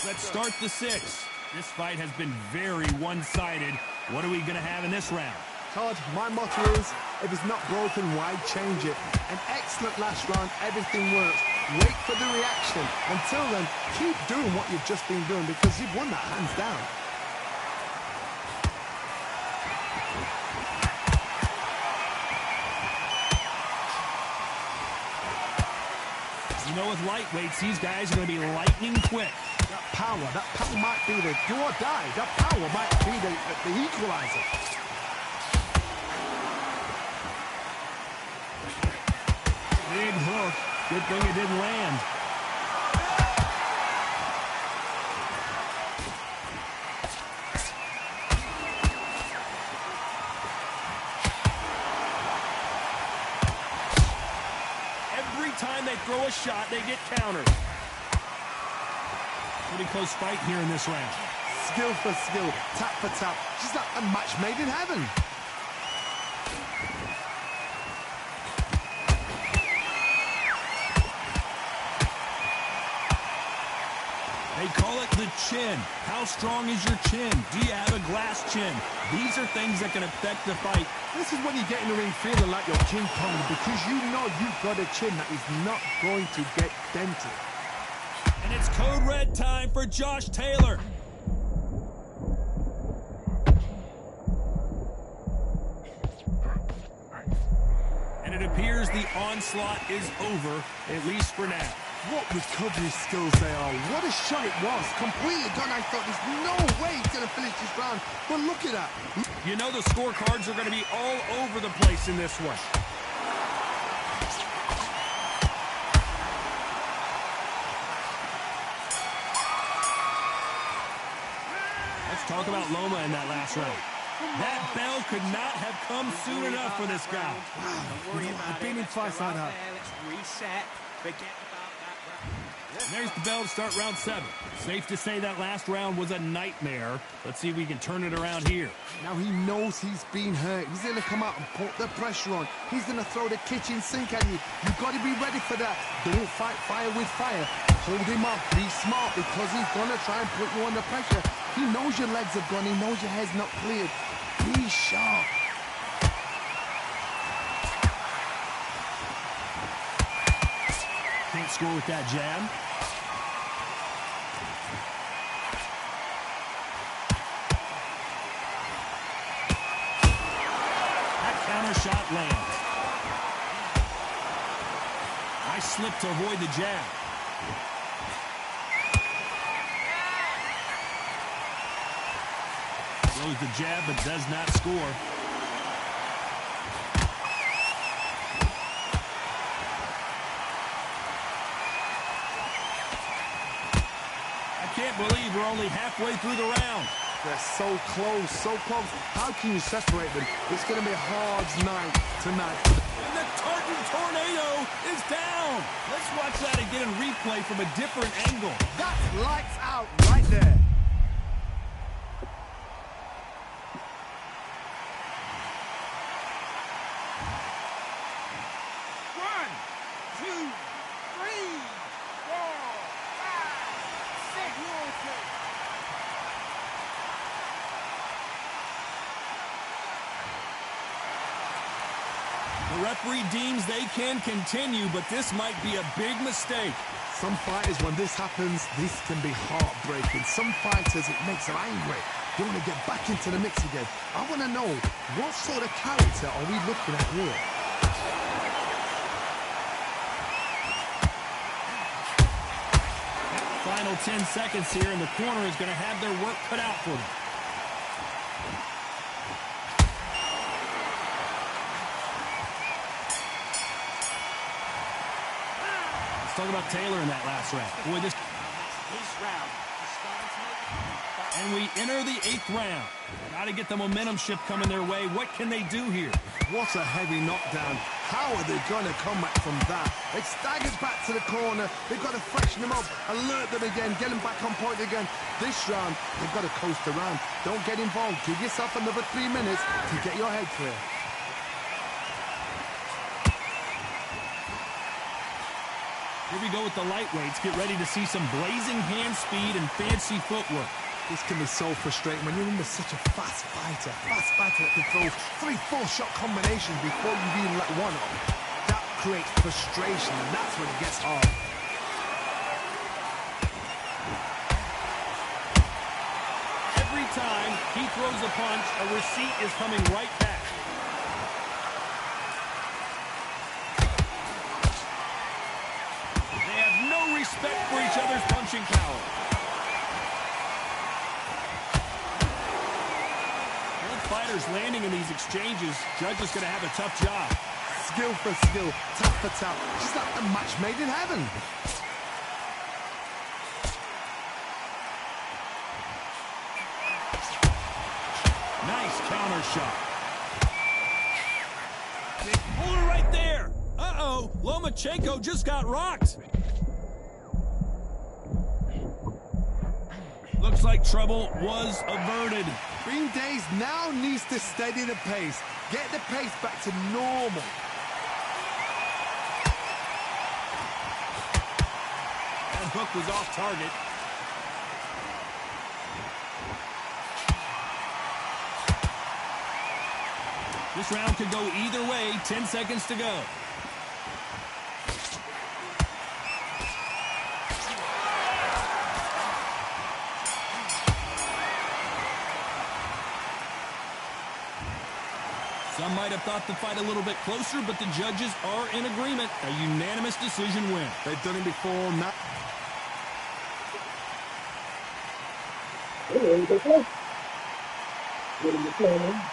Let's start the sixth. This fight has been very one-sided. What are we going to have in this round? Todd, my motto is, if it's not broken, why change it? An excellent last round, everything works. Wait for the reaction. Until then, keep doing what you've just been doing because you've won that hands down. You know, with lightweights, these guys are going to be lightning quick. That power might be the do or die. That power might be the equalizer. Big hook. Good thing it didn't land. Every time they throw a shot, they get countered. Pretty close fight here in this round. Skill for skill, tap for tap. Just like a match made in heaven. They call it the chin. How strong is your chin? Do you have a glass chin? These are things that can affect the fight. This is when you get in the ring feeling like you're King Kong because you know you've got a chin that is not going to get dented. And it's code red time for Josh Taylor. And it appears appears the onslaught is over, at least for now. What recovery skills they are. What a shot it was. Completely gone. I thought there's no way he's going to finish this round. But look at that. You know the scorecards are going to be all over the place in this one. Let's talk about Loma in that last round. That bell could not have come soon enough for this guy. Wow. I've been in fights like that. Let's reset. Forget about that round. There's the bell to start round 7. Safe to say that last round was a nightmare. Let's see if we can turn it around here. Now he knows he's been hurt. He's going to come out and put the pressure on. He's going to throw the kitchen sink at you. You've got to be ready for that. Don't fight fire with fire. Hold him up. Be smart because he's going to try and put you under pressure. He knows your legs have gone. He knows your head's not cleared. Be sharp. Can't score with that jab. That counter shot lands. Nice slip to avoid the jab. Throws the jab but does not score. I can't believe we're only halfway through the round. They're so close, so close. How can you separate them? It's going to be a hard night tonight. And the Tartan Tornado is down. Let's watch that again in replay from a different angle. That's lights out right there. The referee deems they can continue, but this might be a big mistake. Some fighters, when this happens, this can be heartbreaking. Some fighters, it makes them angry. They want to get back into the mix again. I want to know, what sort of character are we looking at here? Final 10 seconds here, and the corner is going to have their work cut out for them. Let's talk about Taylor in that last round. Boy, this round. And we enter the 8th round. Got to get the momentum shift coming their way. What can they do here? What a heavy knockdown. How are they going to come back from that? It staggers back to the corner. They've got to freshen them up, alert them again, get them back on point again. This round, they've got to coast around. Don't get involved. Give yourself another 3 minutes to get your head clear. Here we go with the lightweights. Get ready to see some blazing hand speed and fancy footwork. This can be so frustrating when you're under such a fast fighter that can throw 3-4 shot combinations before you even let one up. That creates frustration, and that's when it gets hard. Every time he throws a punch, a receipt is coming right back. They have no respect for each other's punching power. Fighters landing in these exchanges. Judge is going to have a tough job. Skill for skill, tap for tap. Just like a match made in heaven. Nice counter shot. Big puller right there. Uh-oh, Lomachenko just got rocked. Looks like trouble was averted. Green Days now needs to steady the pace. Get the pace back to normal. That hook was off target. This round could go either way. 10 seconds to go. Some might have thought the fight a little bit closer, but the judges are in agreement. A unanimous decision win. They've done it before. Now. Really, they play. Really, they play, man.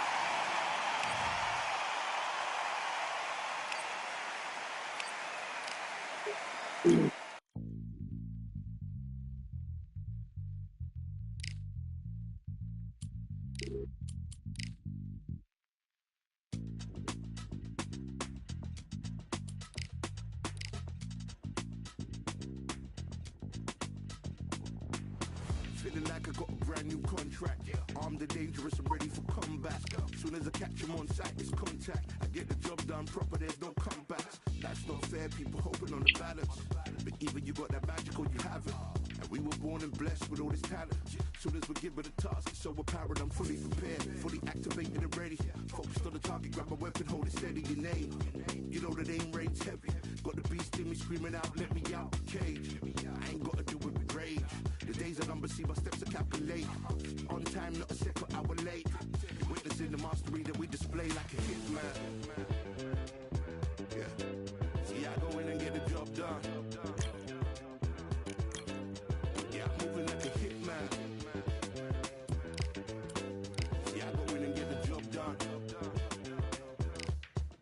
Feeling like I got a brand new contract. Armed and dangerous and ready for combat. Soon as I catch him on sight, it's contact. I get the job done proper, there's no comebacks. That's not fair, people hoping on the balance. But either you got that magic or you haven't. And we were born and blessed with all this talent. Soon as we're given a task, it's so apparent I'm fully prepared, fully activated and ready. Focused on the target, grab my weapon, hold it steady, your name. You know that aim rain's heavy. Got the beast in me screaming out, let me out the cage. I ain't gotta do it with rage. The days are numbered, see my steps are calculated. On time, not a second hour late. Witnessing the mastery that we display like a hitman. Yeah. See, I go in and get the job done. Yeah, I'm moving like a hitman. See, I go in and get the job done.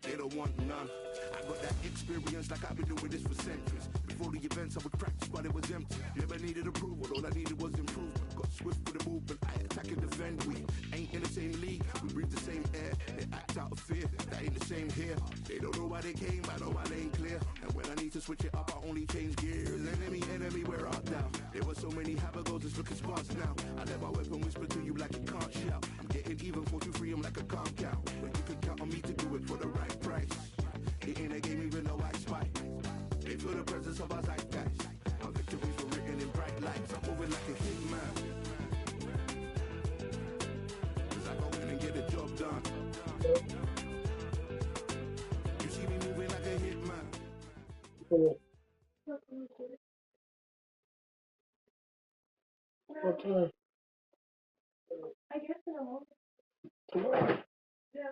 They don't want none. I got that experience like I've been doing this for centuries. Before the events I would practice, but it was empty. Never needed approval, all I needed was improvement. Got swift with the movement, I attack and defend. We ain't in the same league, we breathe the same air. They act out of fear, that ain't the same here. They don't know why they came, I know my lane clear. And when I need to switch it up, I only change gears. Enemy, where art thou? There were so many habagos, it's looking sparse now. I let my weapon whisper to you like it can't shout. I'm getting even 4-2-3, I'm like a calm count. But you can count on me to do it for the right price. It ain't a game even though I spite. They feel the presence of our zeitgeist. Our victories were written in bright lights. I'm moving like a hitman. Cause I go in and get the job done. You see me moving like a hitman. Okay. I guess in a moment. Tomorrow. Yeah.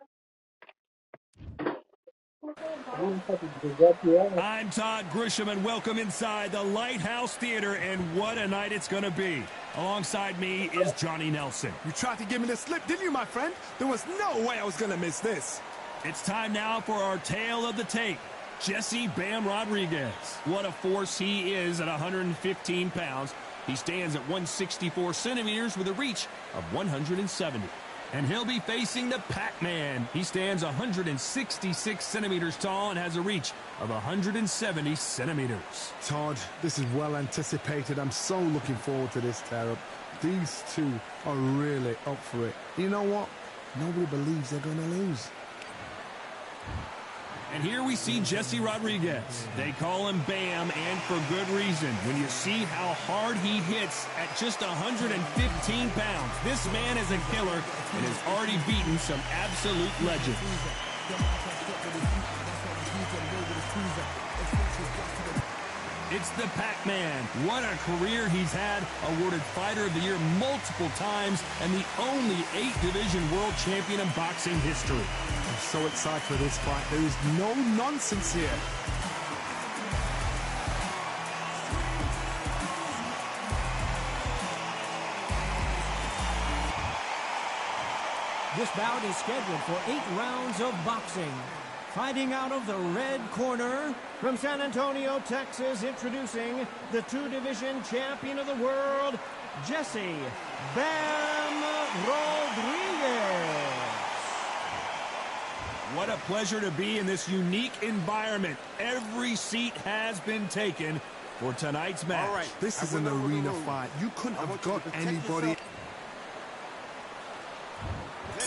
I'm Todd Grisham, and welcome inside the Lighthouse Theater, and what a night it's going to be. Alongside me is Johnny Nelson. You tried to give me the slip, didn't you, my friend? There was no way I was going to miss this. It's time now for our tale of the tape. Jesse Bam Rodriguez. What a force he is at 115 pounds. He stands at 164 centimeters with a reach of 170. And he'll be facing the Pac-Man. He stands 166 centimeters tall and has a reach of 170 centimeters. Todd, this is well anticipated. I'm so looking forward to this tear-up. These two are really up for it. You know what? Nobody believes they're going to lose. And here we see Jesse Rodriguez. They call him Bam, and for good reason. When you see how hard he hits at just 115 pounds, this man is a killer and has already beaten some absolute legends. It's the Pac-Man. What a career he's had. Awarded Fighter of the Year multiple times and the only 8-division world champion in boxing history. I'm so excited for this fight. There is no nonsense here. This bout is scheduled for 8 rounds of boxing. Fighting out of the red corner, from San Antonio, Texas, introducing the 2-division champion of the world, Jesse Bam Rodriguez. What a pleasure to be in this unique environment. Every seat has been taken for tonight's match. All right, this is an arena fight. You couldn't have got anybody.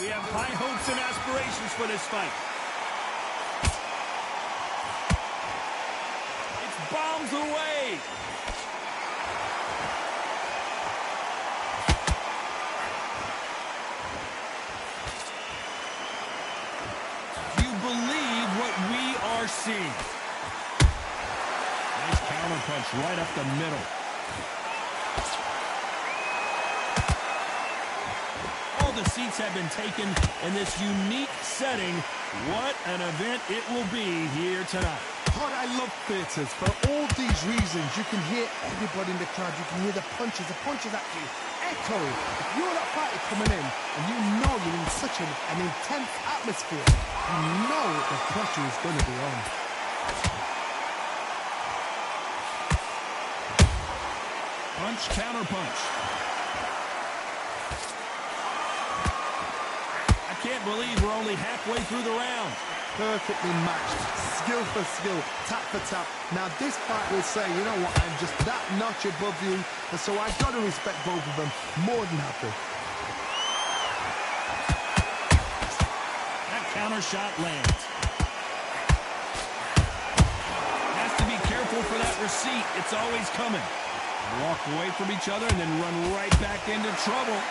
We have high hopes and aspirations for this fight. It's bombs away. Do you believe what we are seeing? Nice counter punch right up the middle. the seats have been taken in this unique setting. What an event it will be here tonight. Todd, I love theatres for all these reasons. You can hear everybody in the crowd. You can hear the punches actually echoing. If you're that fighter coming in and you know you're in such an intense atmosphere, you know the pressure is going to be on. Punch, counter punch. I can't believe we're only halfway through the round. Perfectly matched, skill for skill, tap for tap. Now this fight will say, you know what, I'm just that notch above you, and so I've got to respect both of them more than happy. That counter shot lands. Has to be careful for that receipt. It's always coming. Walk away from each other and then run right back into trouble.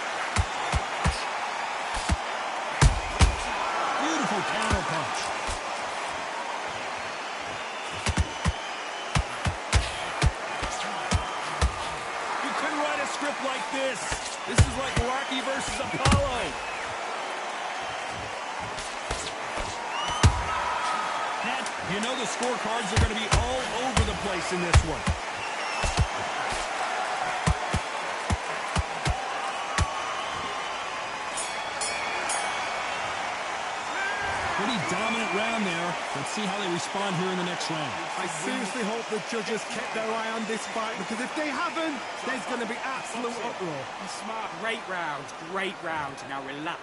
Beautiful counter punch. You couldn't write a script like this. This is like Rocky versus Apollo. Pat, you know the scorecards are going to be all over the place in this one. Pretty dominant round there. Let's see how they respond here in the next round. I seriously hope the judges kept their eye on this fight, because if they haven't, there's going to be absolute uproar. Smart. Great round. Great round. Now relax.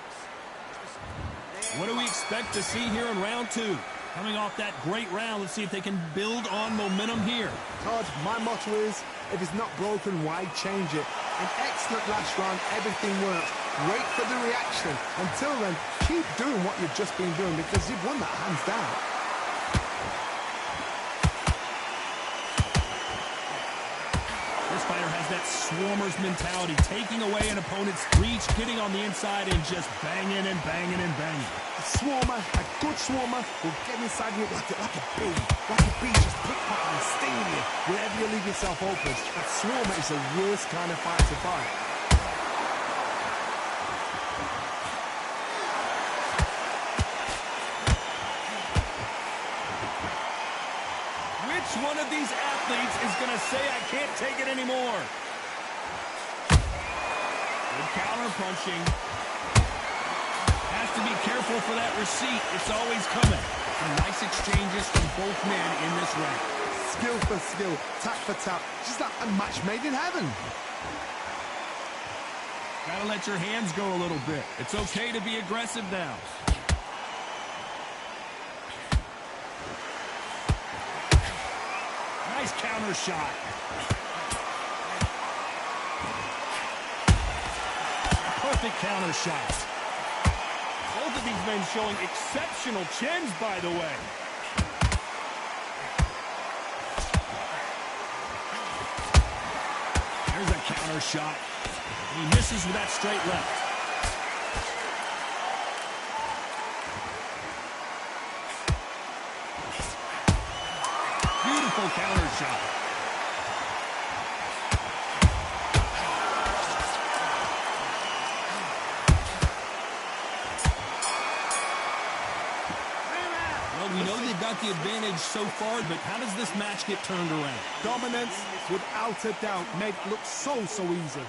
What do we expect to see here in round two? Coming off that great round, let's see if they can build on momentum here. Todd, my motto is, if it's not broken, why change it? An excellent last round, everything works. Wait for the reaction. Until then, keep doing what you've just been doing, because you've won that hands down. This fighter has that swarmer's mentality, taking away an opponent's reach, getting on the inside and just banging and banging and banging. A swarmer, a good swarmer, will get inside you like a bee. Like a bee, just pickpocketing and stinging you wherever you leave yourself open. That swarmer is the worst kind of fight to fight. Which one of these athletes is going to say, I can't take it anymore? Good counter punching. Has to be careful for that receipt. It's always coming. Some nice exchanges from both men in this round. Skill for skill, tap for tap. Just like a match made in heaven. Gotta let your hands go a little bit. It's okay to be aggressive now. Nice counter shot. Perfect counter shot. Both of these men showing exceptional chins, by the way. There's a counter shot. He misses with that straight left. Beautiful counter shot. Well, we know they've got the advantage so far, but how does this match get turned around? Dominance, without a doubt, made it look so easy.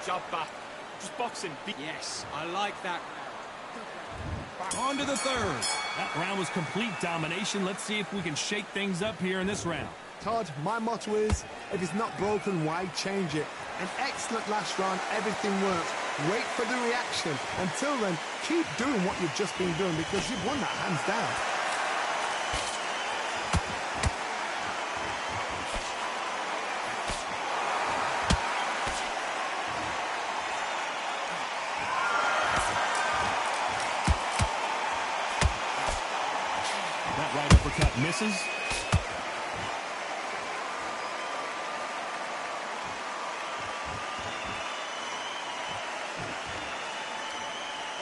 Jump back. Just boxing. Yes, I like that. On to the third. That round was complete domination. Let's see if we can shake things up here in this round. Todd, my motto is, if it's not broken, why change it? An excellent last round, everything works. Wait for the reaction. Until then, keep doing what you've just been doing, because you've won that hands down. That right uppercut misses.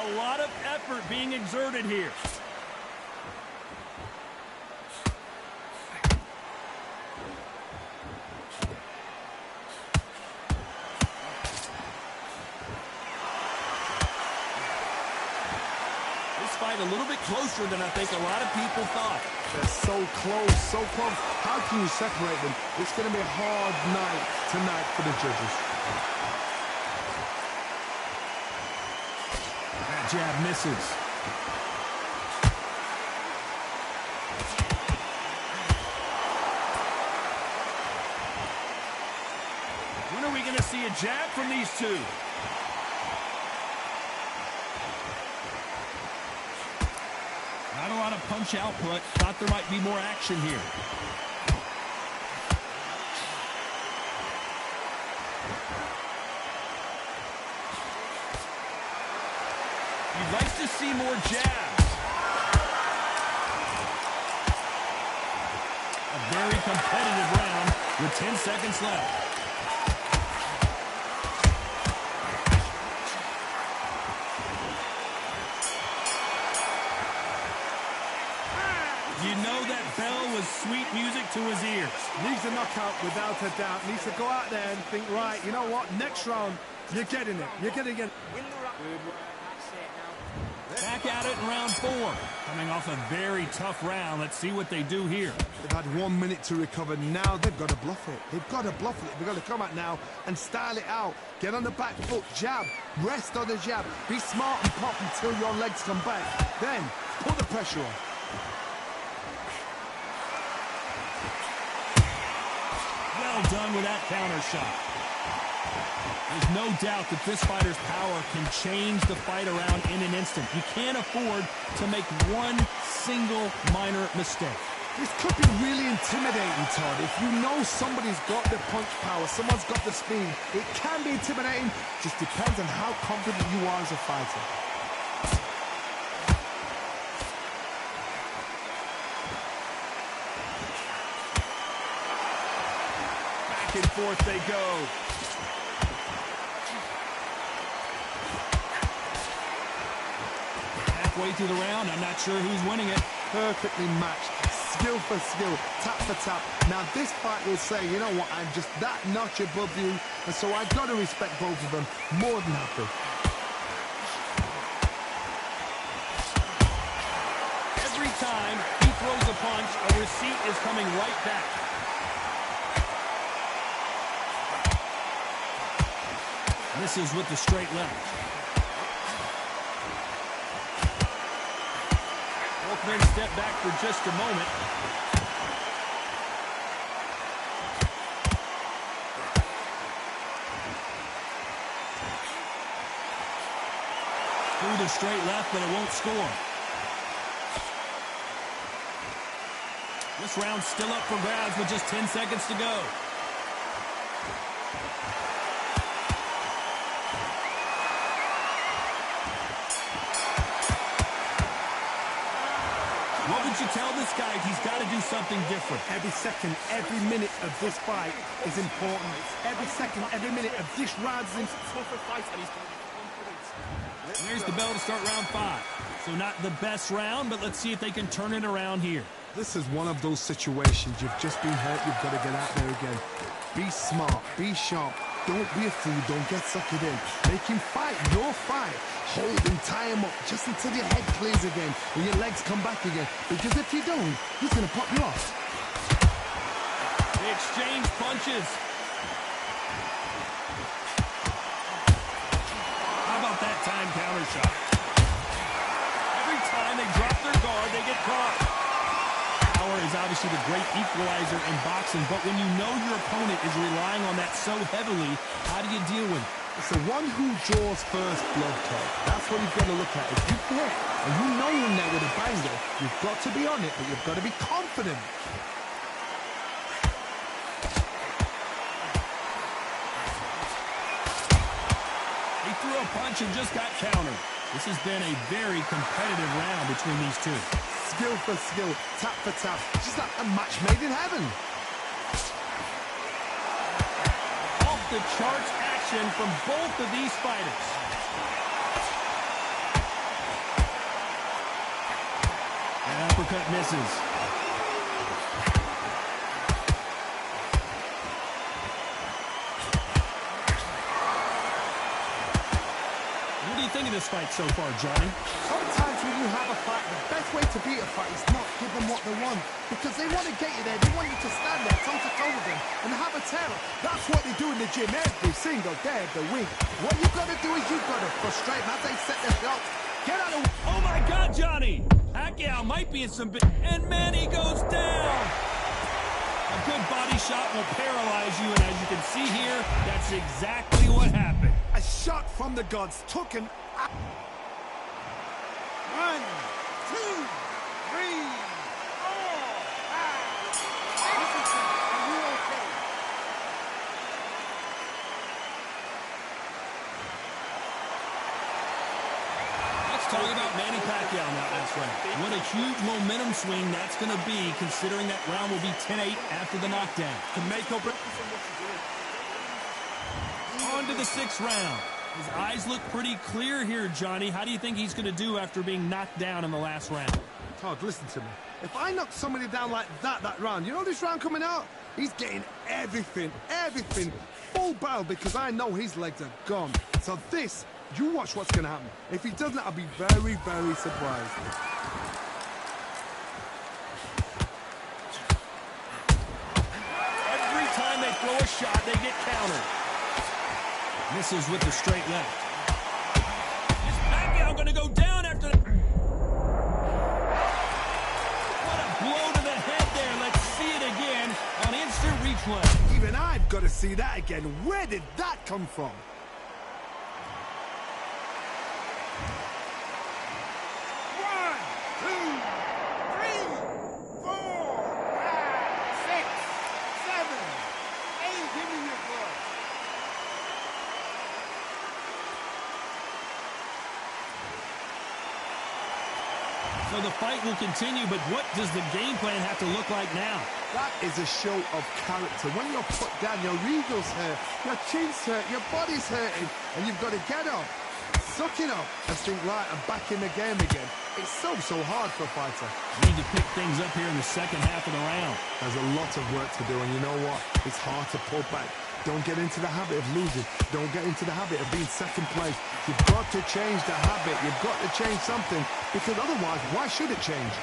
A lot of effort being exerted here. a little bit closer than I think a lot of people thought. They're so close, so close. How can you separate them? It's going to be a hard night tonight for the judges. That jab misses. When are we going to see a jab from these two? Not a lot of punch output. Thought there might be more action here. You'd like to see more jabs. A very competitive round with 10 seconds left. You know that bell was sweet music to his ears. Needs a knockout without a doubt. Needs to go out there and think, right, you know what, next round, you're getting it. You're getting it. Back at it in round 4. Coming off a very tough round. Let's see what they do here. They've had 1 minute to recover. Now they've got to bluff it. They've got to bluff it. They've got to come out now and style it out. Get on the back foot, jab, rest on the jab. Be smart and pop until your legs come back. Then put the pressure on. Well done with that counter shot. There's no doubt that this fighter's power can change the fight around in an instant. You can't afford to make one single minor mistake. This could be really intimidating, Todd. If you know somebody's got the punch power, someone's got the speed, it can be intimidating. Just depends on how confident you are as a fighter. Back and forth they go. Halfway through the round, I'm not sure who's winning it. Perfectly matched, skill for skill, tap for tap. Now this fight will say, you know what, I'm just that notch above you, and so I've got to respect both of them more than happy. Every time he throws a punch, a receipt is coming right back. Misses with the straight left. Both men step back for just a moment. Through the straight left, but it won't score. This round's still up for grabs with just 10 seconds to go. What would you tell this guy if he's got to do something different? Every second, every minute of this fight is important. Every second, every minute of this round is important. There's the bell to start round 5. So not the best round, but let's see if they can turn it around here. This is one of those situations. You've just been hurt. You've got to get out there again. Be smart. Be sharp. Don't be a fool. Don't get suckered in. Make him fight your fight. Hold him, tie him up, just until your head clears again and your legs come back again. Because if you don't, he's going to pop you off. They exchange punches. How about that time counter shot? Every time they drop their guard, they get caught. Power is obviously the great equalizer in boxing, but when you know your opponent is relying on that so heavily, how do you deal with it? It's the one who draws first blood, Todd. That's what you've got to look at. If you hit and you know you're in there with a banger, you've got to be on it, but you've got to be confident. He threw a punch and just got countered. This has been a very competitive round between these two. Skill for skill, tap for tap. Just like a match made in heaven. Off the charts action from both of these fighters. An uppercut misses. What do you think of this fight so far, Johnny? Sometimes we you have a fight, the best way to beat a fight is not give them what they want. Because they want to get you there. They want you to stand there toe-to-toe with them and have a tail. That's what they do in the gym every single day of the week. What you've got to do is you've got to frustrate them as they set their shots. Get out of... Oh, my God, Johnny! Pacquiao might be in some big... And Manny goes down! A good body shot will paralyze you, and as you can see here, that's exactly what happened. A shot from the gods took an... 1, 2, 3, 4, 5, 6. Are you okay? Let's talk about Manny Pacquiao in that last round. What a huge momentum swing that's going to be, considering that round will be 10-8 after the knockdown. To make up... On to the 6th round. His eyes look pretty clear here, Johnny. How do you think he's going to do after being knocked down in the last round? Todd, listen to me. If I knock somebody down like that round, you know this round coming out? He's getting everything, full barrel, because I know his legs are gone. So this, you watch what's going to happen. If he doesn't, I'll be very, very surprised. Every time they throw a shot, they get countered. Misses with the straight left. Is Pacquiao going to go down after that? What a blow to the head there. Let's see it again on instant replay. Even I've got to see that again. Where did that come from? So the fight will continue, but what does the game plan have to look like now? That is a show of character. When you're put down, your eagles hurt, your chin's hurt, your body's hurting, and you've got to get up, suck it up, and think, right, I'm back in the game again. It's so hard for a fighter. Need to pick things up here in the second half of the round. There's a lot of work to do, and you know what? It's hard to pull back. Don't get into the habit of losing. Don't get into the habit of being second place. You've got to change the habit. You've got to change something, because otherwise, why should it change?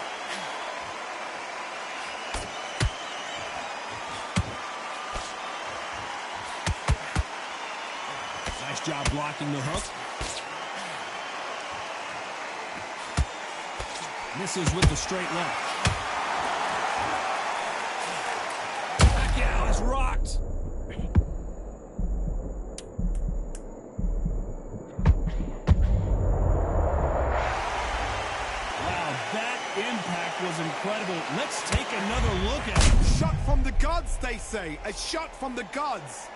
Nice job blocking the hook. Misses with the straight left. Pacquiao is rocked. Was incredible. Let's take another look at it. Shot from the gods, they say. A shot from the gods.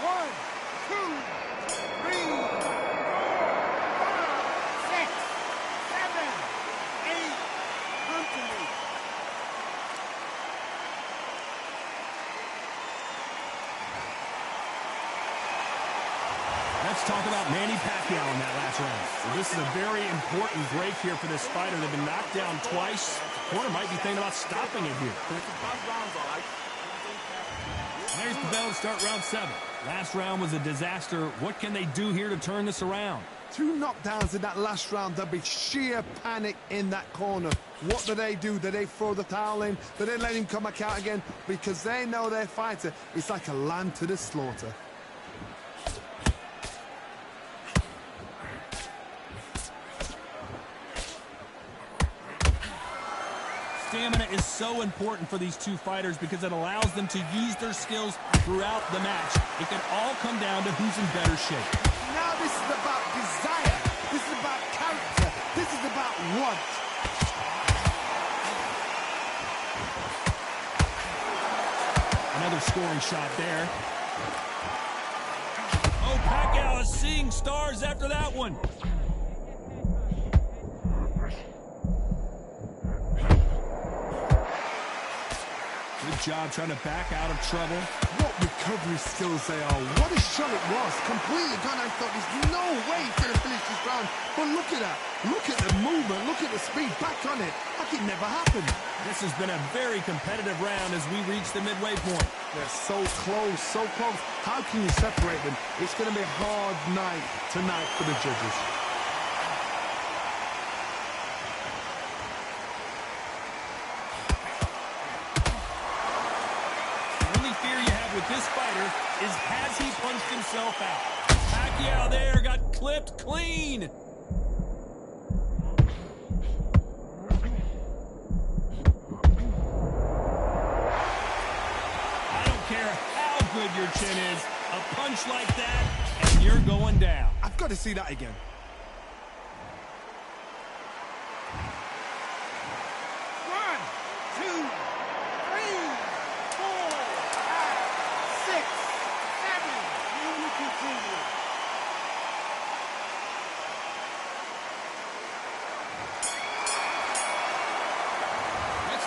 One, two, three, 4, 5, 6, 7, 8. Come to me. Let's talk about Manny Pacquiao in that last round. So this is a very important break here for this fighter. They've been knocked down twice. The corner might be thinking about stopping it here. There's the bell to start round 7. Last round was a disaster. What can they do here to turn this around? 2 knockdowns in that last round. There'll be sheer panic in that corner. What do? Do they throw the towel in? Do they let him come back out again? Because they know their fighter is like a lamb to the slaughter. Stamina is so important for these two fighters because it allows them to use their skills throughout the match. It can all come down to who's in better shape. Now this is about desire. This is about character. This is about want. Another scoring shot there. Oh, Pacquiao is seeing stars after that one. Good job trying to back out of trouble. What we've recovery skills they are. What a shot it was. Completely gone. I thought there's no way he's going to finish this round. But look at that. Look at the movement. Look at the speed. Back on it. Like it never happened. This has been a very competitive round as we reach the midway point. They're so close, so close. How can you separate them? It's going to be a hard night tonight for the judges. This fighter is, has he punched himself out? Pacquiao there got clipped clean. I don't care how good your chin is, a punch like that, and you're going down. I've got to see that again.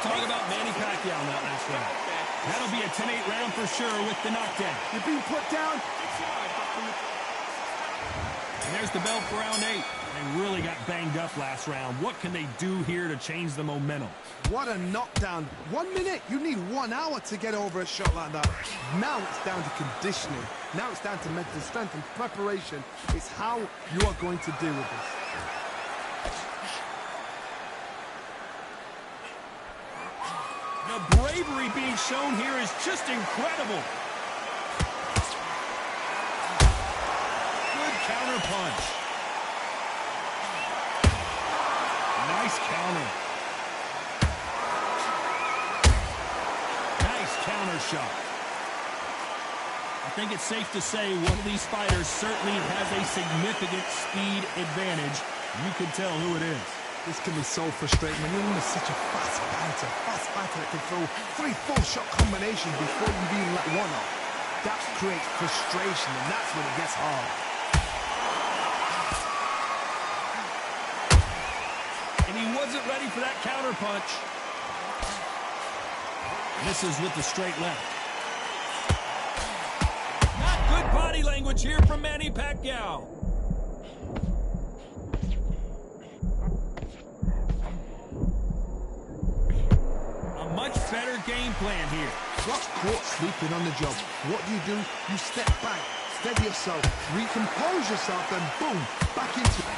Talk about Manny Pacquiao in that last round. That'll be a 10-8 round for sure with the knockdown. You're being put down. And there's the bell for round 8. They really got banged up last round. What can they do here to change the momentum? What a knockdown. 1 minute. You need 1 hour to get over a shot like that. Now it's down to conditioning. Now it's down to mental strength and preparation. It's how you are going to deal with this. The bravery being shown here is just incredible. Good counter punch. Nice counter. Nice counter shot. I think it's safe to say one of these fighters certainly has a significant speed advantage. You can tell who it is. This can be so frustrating when you're under such a fast fighter that can throw 3 full-shot combinations before you even let one off. That creates frustration, and that's when it gets hard. And he wasn't ready for that counter punch. Misses with the straight left. Not good body language here from Manny Pacquiao. Much better game plan here. Got caught sleeping on the job. What do? You step back, steady yourself, recompose yourself, then boom, back into it.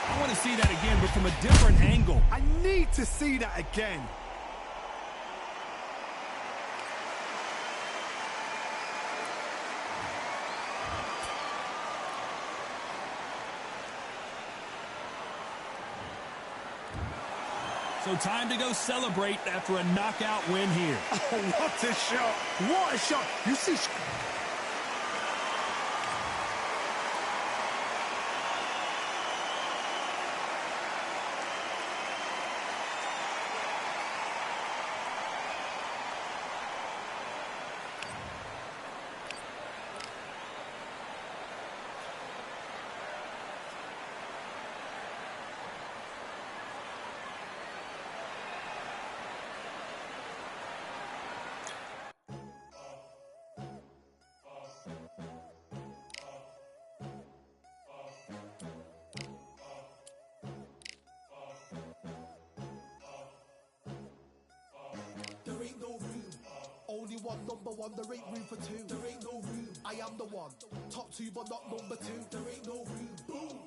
I want to see that again, but from a different angle. I need to see that again. So time to go celebrate after a knockout win here. Oh, what a shot! What a shot! You see... Only one, number one, there ain't room for two. There ain't no room. I am the one. Top 2, but not number 2. There ain't no room. Boom.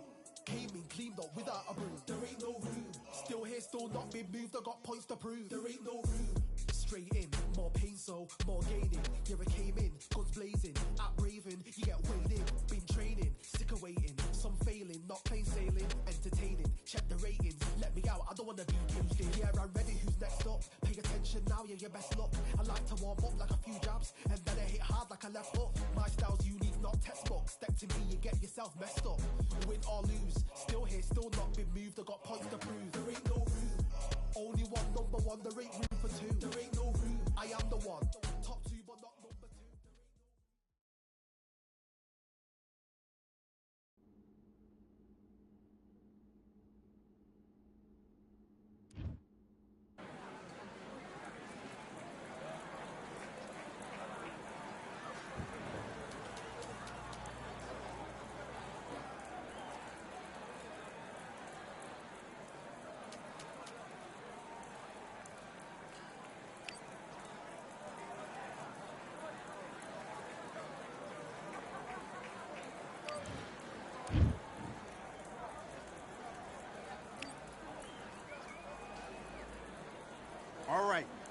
Came in, cleaned up without a broom. There ain't no room. Still here, still not been moved. I got points to prove. There ain't no room. Straight in, more pain, so more gaining. Here I came in, guns blazing. At Raven, you get weighed in. Been training, sick of waiting. Some failing, not plain sailing. Entertaining, check the ratings. Let me out, I don't wanna be caged in. Yeah, I'm ready, who's next up? Pay attention now, yeah, your best luck. I like to warm up like a few jabs, and then I hit hard like a left hook. My style's unique, not textbook. Step to me, you get yourself messed up. Win or lose, still here, still not been moved. I got points to prove. There ain't no room. Only one, number one, there ain't room for 2. There ain't no room. I am the one. Top 2, but not number 2.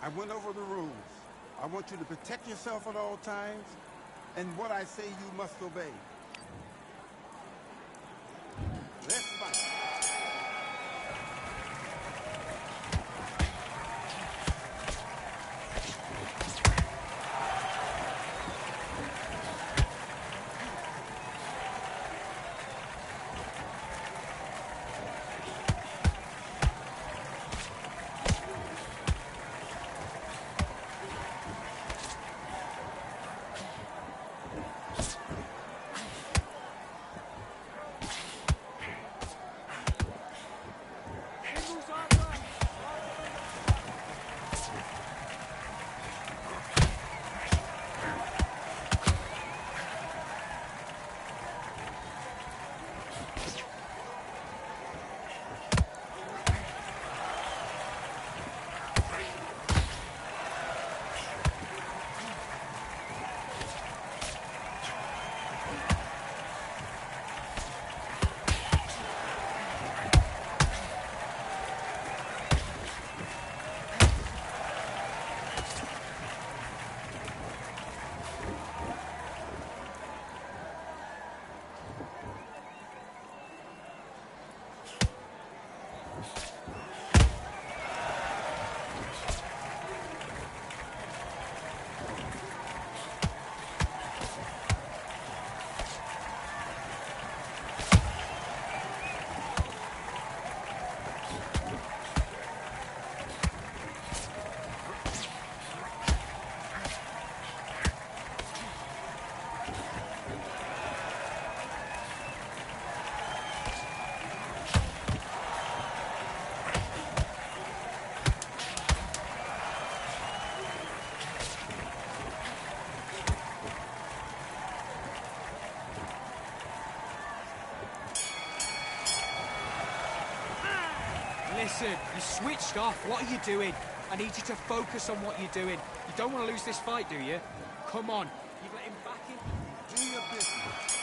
I went over the rules. I want you to protect yourself at all times, and what I say you must obey. Let's fight. Listen, you switched off. What are you doing? I need you to focus on what you're doing. You don't want to lose this fight, do you? Come on. You've let him back in. Do your business.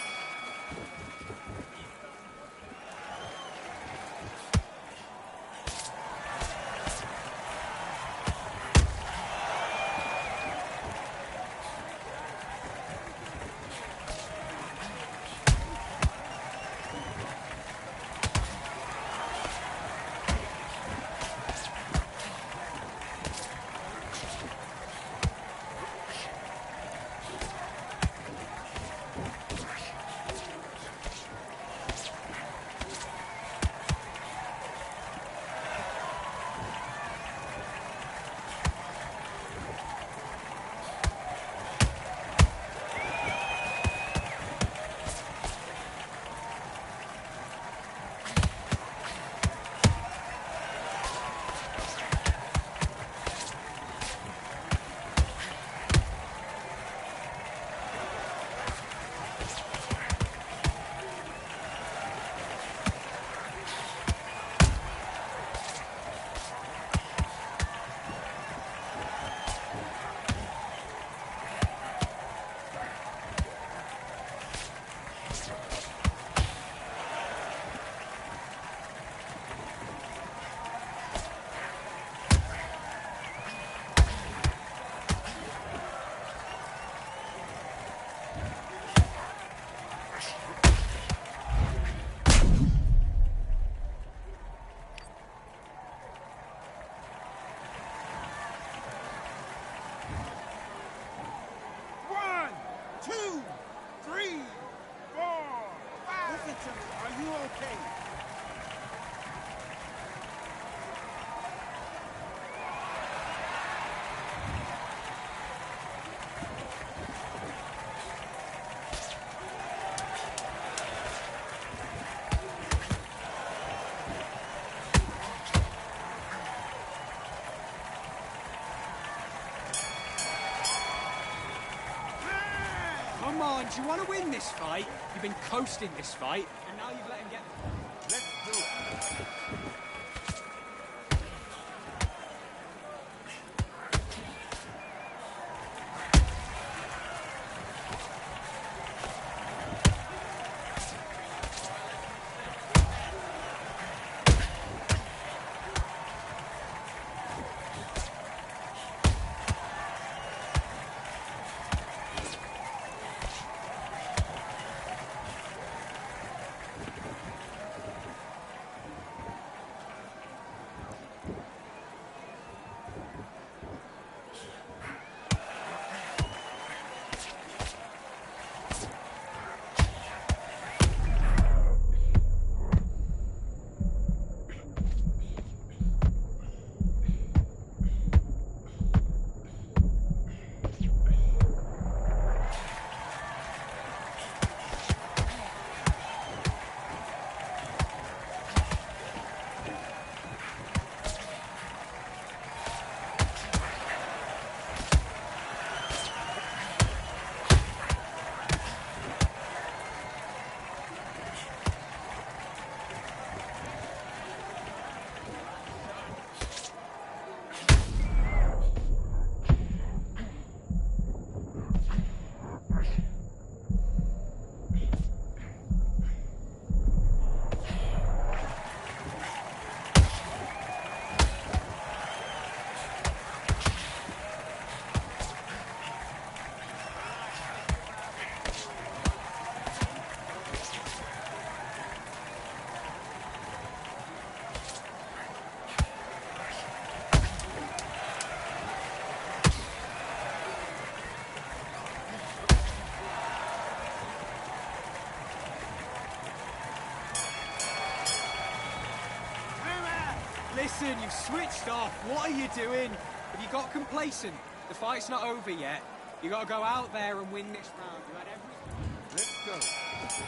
Are you okay? Come on, do you want to win this fight? You've been coasting this fight, and now you've let him get... Let's do it. Listen, you've switched off. What are you doing? Have you got complacent? The fight's not over yet. You got to go out there and win this round. You had every... Let's go.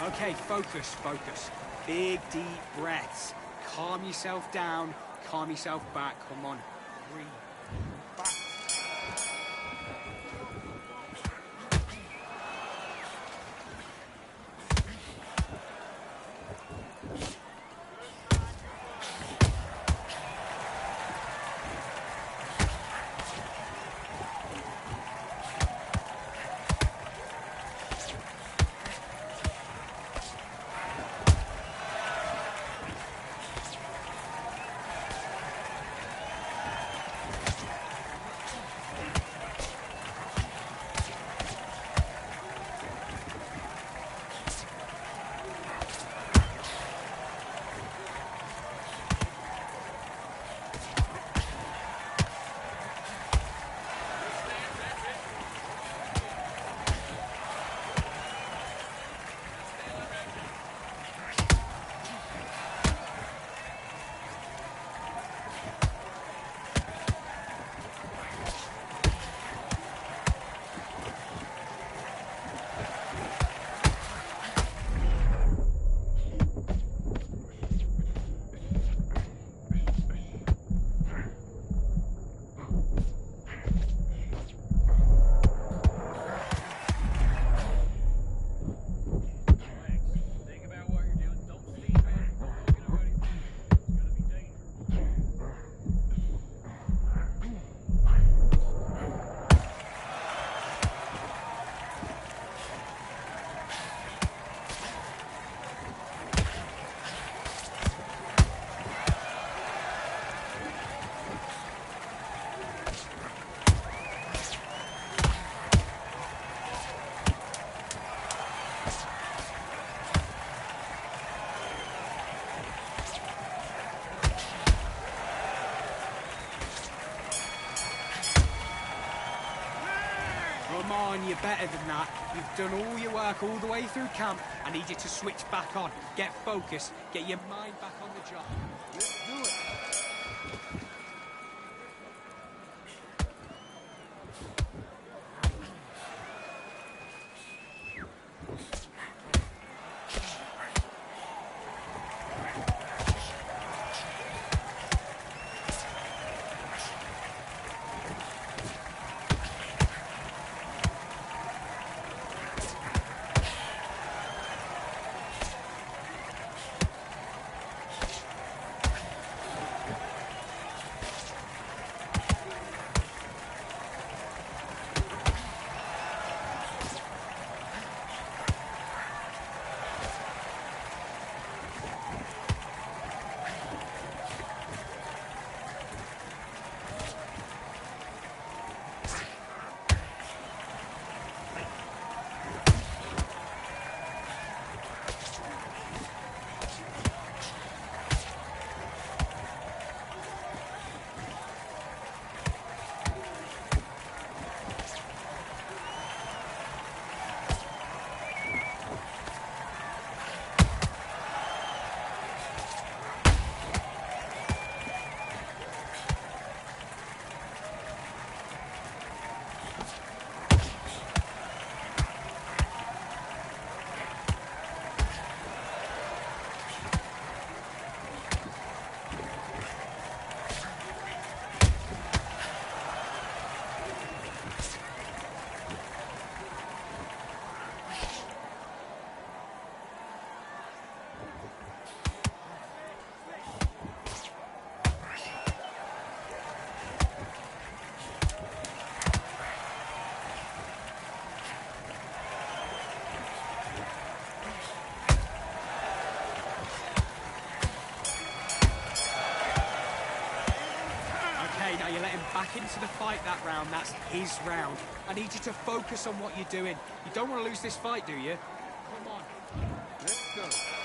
Okay, focus, focus. Big, deep breaths. Calm yourself down, calm yourself back. Come on, breathe. Back. Come on, you're better than that. You've done all your work all the way through camp. I need you to switch back on. Get focused. Get your mind back on the job. Let's do it. into the fight that round. That's his round. I need you to focus on what you're doing. You don't want to lose this fight, do you? Come on. Let's go.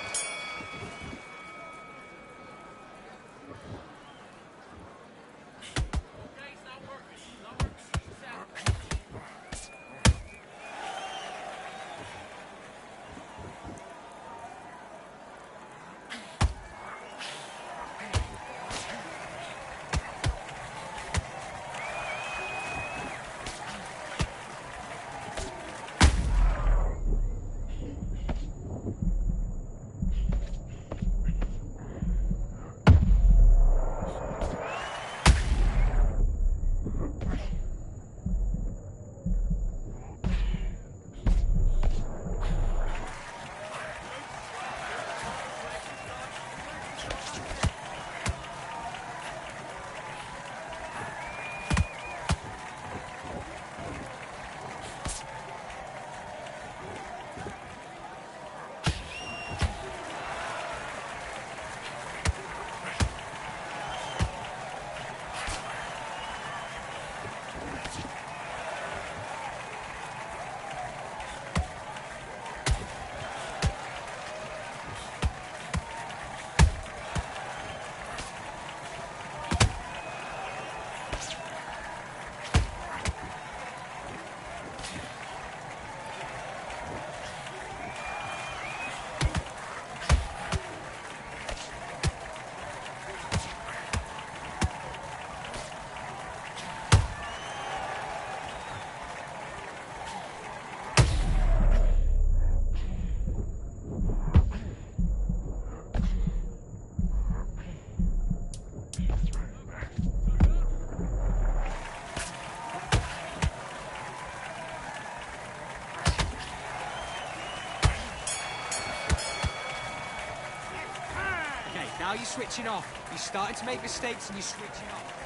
Now you're switching off. You're starting to make mistakes and you're switching off.